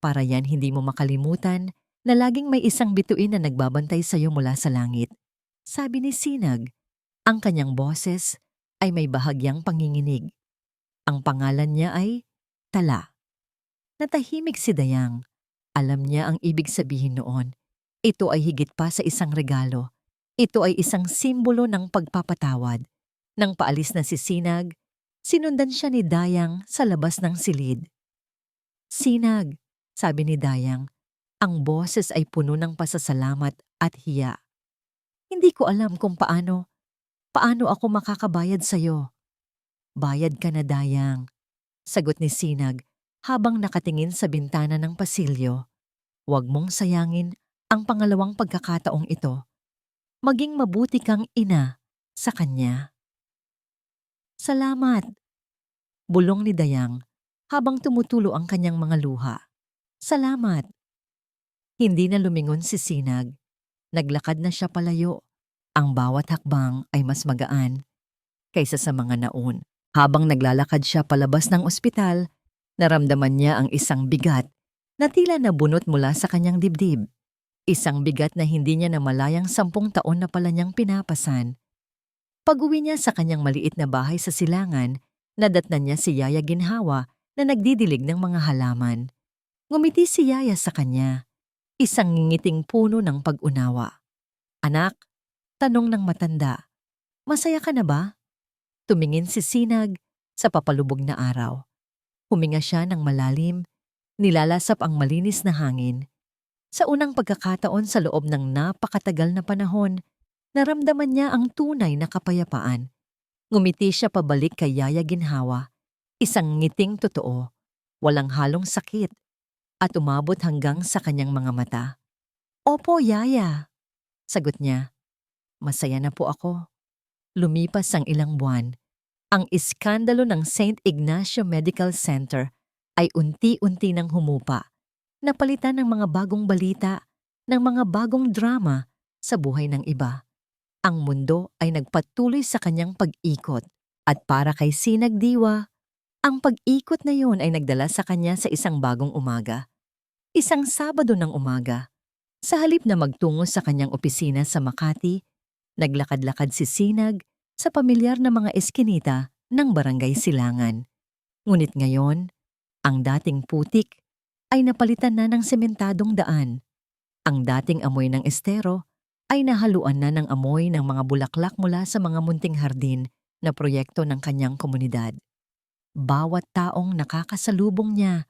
Para yan hindi mo makalimutan na laging may isang bituin na nagbabantay sa iyo mula sa langit. Sabi ni Sinag, ang kanyang boses ay may bahagyang panginginig. Ang pangalan niya ay Tala. Natahimik si Dayang. Alam niya ang ibig sabihin noon. Ito ay higit pa sa isang regalo. Ito ay isang simbolo ng pagpapatawad. Nang paalis na si Sinag, sinundan siya ni Dayang sa labas ng silid. "Sinag," sabi ni Dayang, ang boses ay puno ng pasasalamat at hiya. "Hindi ko alam kung paano ako makakabayad sa'yo." "Bayad ka na, Dayang," sagot ni Sinag habang nakatingin sa bintana ng pasilyo. "Huwag mong sayangin ang pangalawang pagkakataong ito. Maging mabuti kang ina sa kanya." "Salamat," bulong ni Dayang habang tumutulo ang kanyang mga luha. "Salamat." Hindi na lumingon si Sinag. Naglakad na siya palayo. Ang bawat hakbang ay mas magaan kaysa sa mga naun. Habang naglalakad siya palabas ng ospital, naramdaman niya ang isang bigat na tila nabunot mula sa kanyang dibdib. Isang bigat na hindi niya namalayang 10 taon na pala niyang pinapasan. Pag-uwi niya sa kanyang maliit na bahay sa Silangan, Nadatnan niya si Yaya Ginhawa na nagdidilig ng mga halaman. Ngumiti si Yaya sa kanya, isang ngingiting puno ng pag-unawa. "Anak," tanong ng matanda, "masaya ka na ba?" Tumingin si Sinag sa papalubog na araw. Huminga siya ng malalim, nilalasap ang malinis na hangin. Sa unang pagkakataon sa loob ng napakatagal na panahon, naramdaman niya ang tunay na kapayapaan. Ngumiti siya pabalik kay Yaya Ginhawa, isang ngiting totoo, walang halong sakit, at umabot hanggang sa kanyang mga mata. "Opo, Yaya," sagot niya. "Masaya na po ako." Lumipas ang ilang buwan. Ang iskandalo ng St. Ignacio Medical Center ay unti-unti nang humupa. Napalitan ng mga bagong balita, ng mga bagong drama sa buhay ng iba. Ang mundo ay nagpatuloy sa kanyang pag-ikot. At para kay Sinag Diwa, ang pag-ikot na yun ay nagdala sa kanya sa isang bagong umaga. Isang Sabado ng umaga. Sa halip na magtungo sa kanyang opisina sa Makati, naglakad-lakad si Sinag sa pamilyar na mga eskinita ng Barangay Silangan. Ngunit ngayon, ang dating putik ay napalitan na ng sementadong daan. Ang dating amoy ng estero ay nahaluan na ng amoy ng mga bulaklak mula sa mga munting hardin na proyekto ng kanyang komunidad. Bawat taong nakakasalubong niya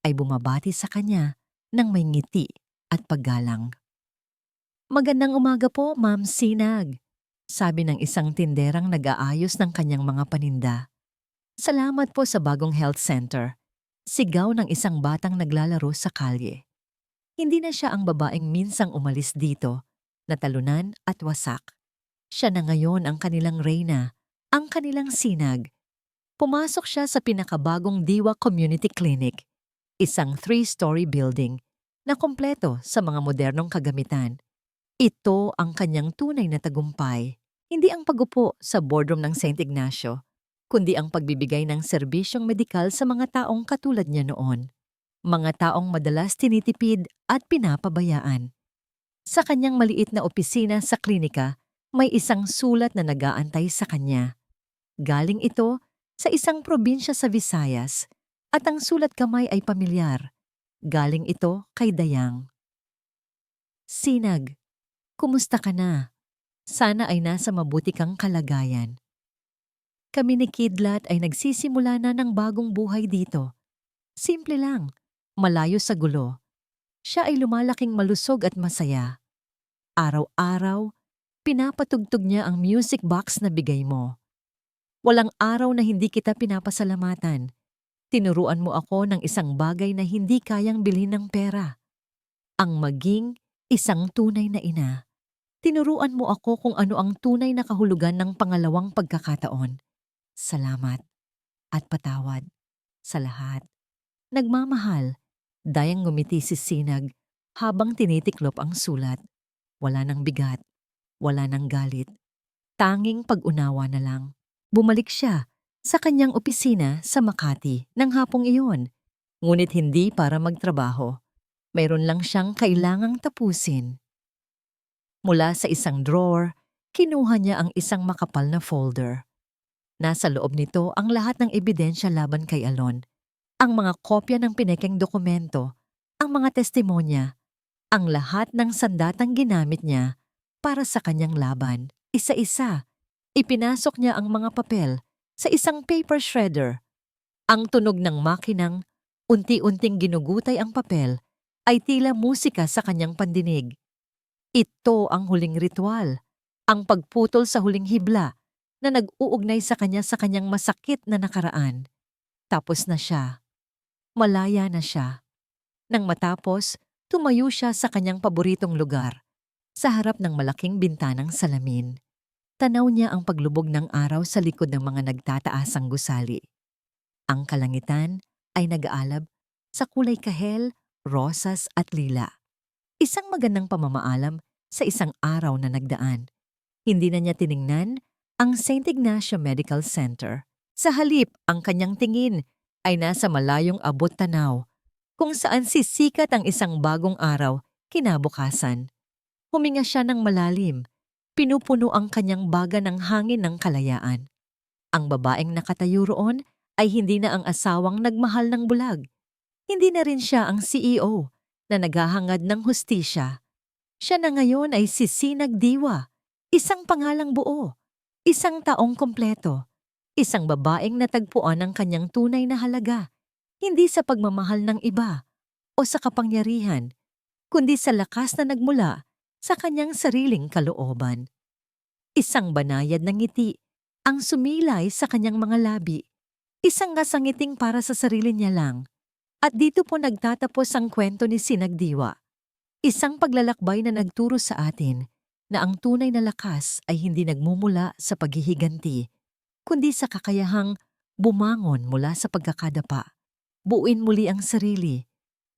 ay bumabati sa kanya ng may ngiti at paggalang. "Magandang umaga po, Ma'am Sinag," sabi ng isang tinderang nag-aayos ng kanyang mga paninda. "Salamat po sa bagong health center," sigaw ng isang batang naglalaro sa kalye. Hindi na siya ang babaeng minsang umalis dito, natalunan at wasak. Siya na ngayon ang kanilang reyna, ang kanilang sinag. Pumasok siya sa pinakabagong Diwa Community Clinic, isang 3-story building na kompleto sa mga modernong kagamitan. Ito ang kanyang tunay na tagumpay, hindi ang pagupo sa boardroom ng St. Ignacio, kundi ang pagbibigay ng serbisyong medikal sa mga taong katulad niya noon. Mga taong madalas tinitipid at pinapabayaan. Sa kanyang maliit na opisina sa klinika, may isang sulat na nag-aantay sa kanya. Galing ito sa isang probinsya sa Visayas at ang sulat kamay ay pamilyar. Galing ito kay Dayang. "Sinag, kumusta ka na? Sana ay nasa mabuti kang kalagayan. Kami ni Kidlat ay nagsisimula na ng bagong buhay dito. Simple lang, malayo sa gulo. Siya ay lumalaking malusog at masaya. Araw-araw, pinapatugtog niya ang music box na bigay mo. Walang araw na hindi kita pinapasalamatan. Tinuruan mo ako ng isang bagay na hindi kayang bilhin ng pera. Ang maging isang tunay na ina. Tinuruan mo ako kung ano ang tunay na kahulugan ng pangalawang pagkakataon. Salamat at patawad sa lahat. Nagmamahal." Dayang ngumiti si Sinag habang tinitiklop ang sulat. Wala nang bigat, wala nang galit. Tanging pag-unawa na lang. Bumalik siya sa kanyang opisina sa Makati ng hapong iyon. Ngunit hindi para magtrabaho. Mayroon lang siyang kailangang tapusin. Mula sa isang drawer, kinuha niya ang isang makapal na folder. Nasa loob nito ang lahat ng ebidensya laban kay Alon. Ang mga kopya ng pinekeng dokumento, ang mga testimonya, ang lahat ng sandatang ginamit niya para sa kanyang laban. Isa-isa, ipinasok niya ang mga papel sa isang paper shredder. Ang tunog ng makinang unti-unting ginugutay ang papel ay tila musika sa kanyang pandinig. Ito ang huling ritual, ang pagputol sa huling hibla na nag-uugnay sa kanyang masakit na nakaraan. Tapos na siya. Malaya na siya. Nang matapos, tumayo siya sa kanyang paboritong lugar, sa harap ng malaking bintanang salamin. Tanaw niya ang paglubog ng araw sa likod ng mga nagtataasang gusali. Ang kalangitan ay nag-aalab sa kulay kahel, rosas at lila. Isang magandang pamamaalam sa isang araw na nagdaan. Hindi na niya tiningnan ang St. Ignacio Medical Center. Sa halip, ang kanyang tingin ay nasa malayong abot tanaw, kung saan sisikat ang isang bagong araw kinabukasan. Huminga siya ng malalim, pinupuno ang kanyang baga ng hangin ng kalayaan. Ang babaeng nakatayo roon ay hindi na ang asawang nagmahal ng bulag. Hindi na rin siya ang CEO na naghahangad ng hustisya. Siya na ngayon ay si Sinag Diwa, isang pangalang buo, isang taong kompleto, isang babaeng natagpuan ang kanyang tunay na halaga, hindi sa pagmamahal ng iba o sa kapangyarihan, kundi sa lakas na nagmula sa kanyang sariling kalooban. Isang banayad ng ngiti ang sumilay sa kanyang mga labi, isang kasangiting para sa sarili niya lang. At dito po nagtatapos ang kwento ni Sinag Diwa. Isang paglalakbay na nagturo sa atin na ang tunay na lakas ay hindi nagmumula sa paghihiganti, kundi sa kakayahang bumangon mula sa pagkakadapa, buuin muli ang sarili,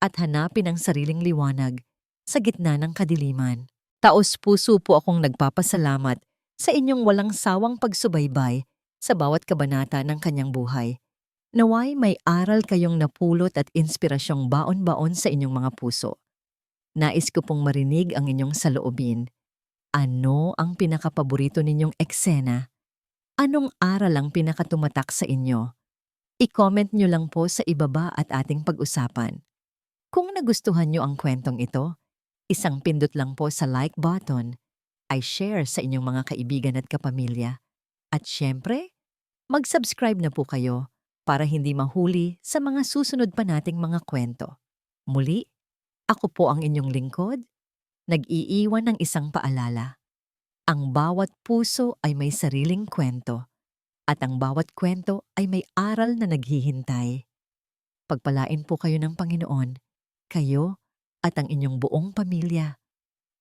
at hanapin ang sariling liwanag sa gitna ng kadiliman. Taos-puso po akong nagpapasalamat sa inyong walang sawang pagsubaybay sa bawat kabanata ng kanyang buhay. Naway may aral kayong napulot at inspirasyong baon-baon sa inyong mga puso. Nais ko pong marinig ang inyong saloobin. Ano ang pinakapaborito ninyong eksena? Anong aral ang pinakatumatak sa inyo? I-comment nyo lang po sa ibaba at ating pag-usapan. Kung nagustuhan nyo ang kwentong ito, isang pindot lang po sa like button, ay share sa inyong mga kaibigan at kapamilya. At syempre, mag-subscribe na po kayo para hindi mahuli sa mga susunod pa nating mga kwento. Muli, ako po ang inyong lingkod, nag-iiwan ng isang paalala. Ang bawat puso ay may sariling kwento, at ang bawat kwento ay may aral na naghihintay. Pagpalain po kayo ng Panginoon, kayo at ang inyong buong pamilya.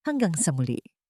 Hanggang sa muli.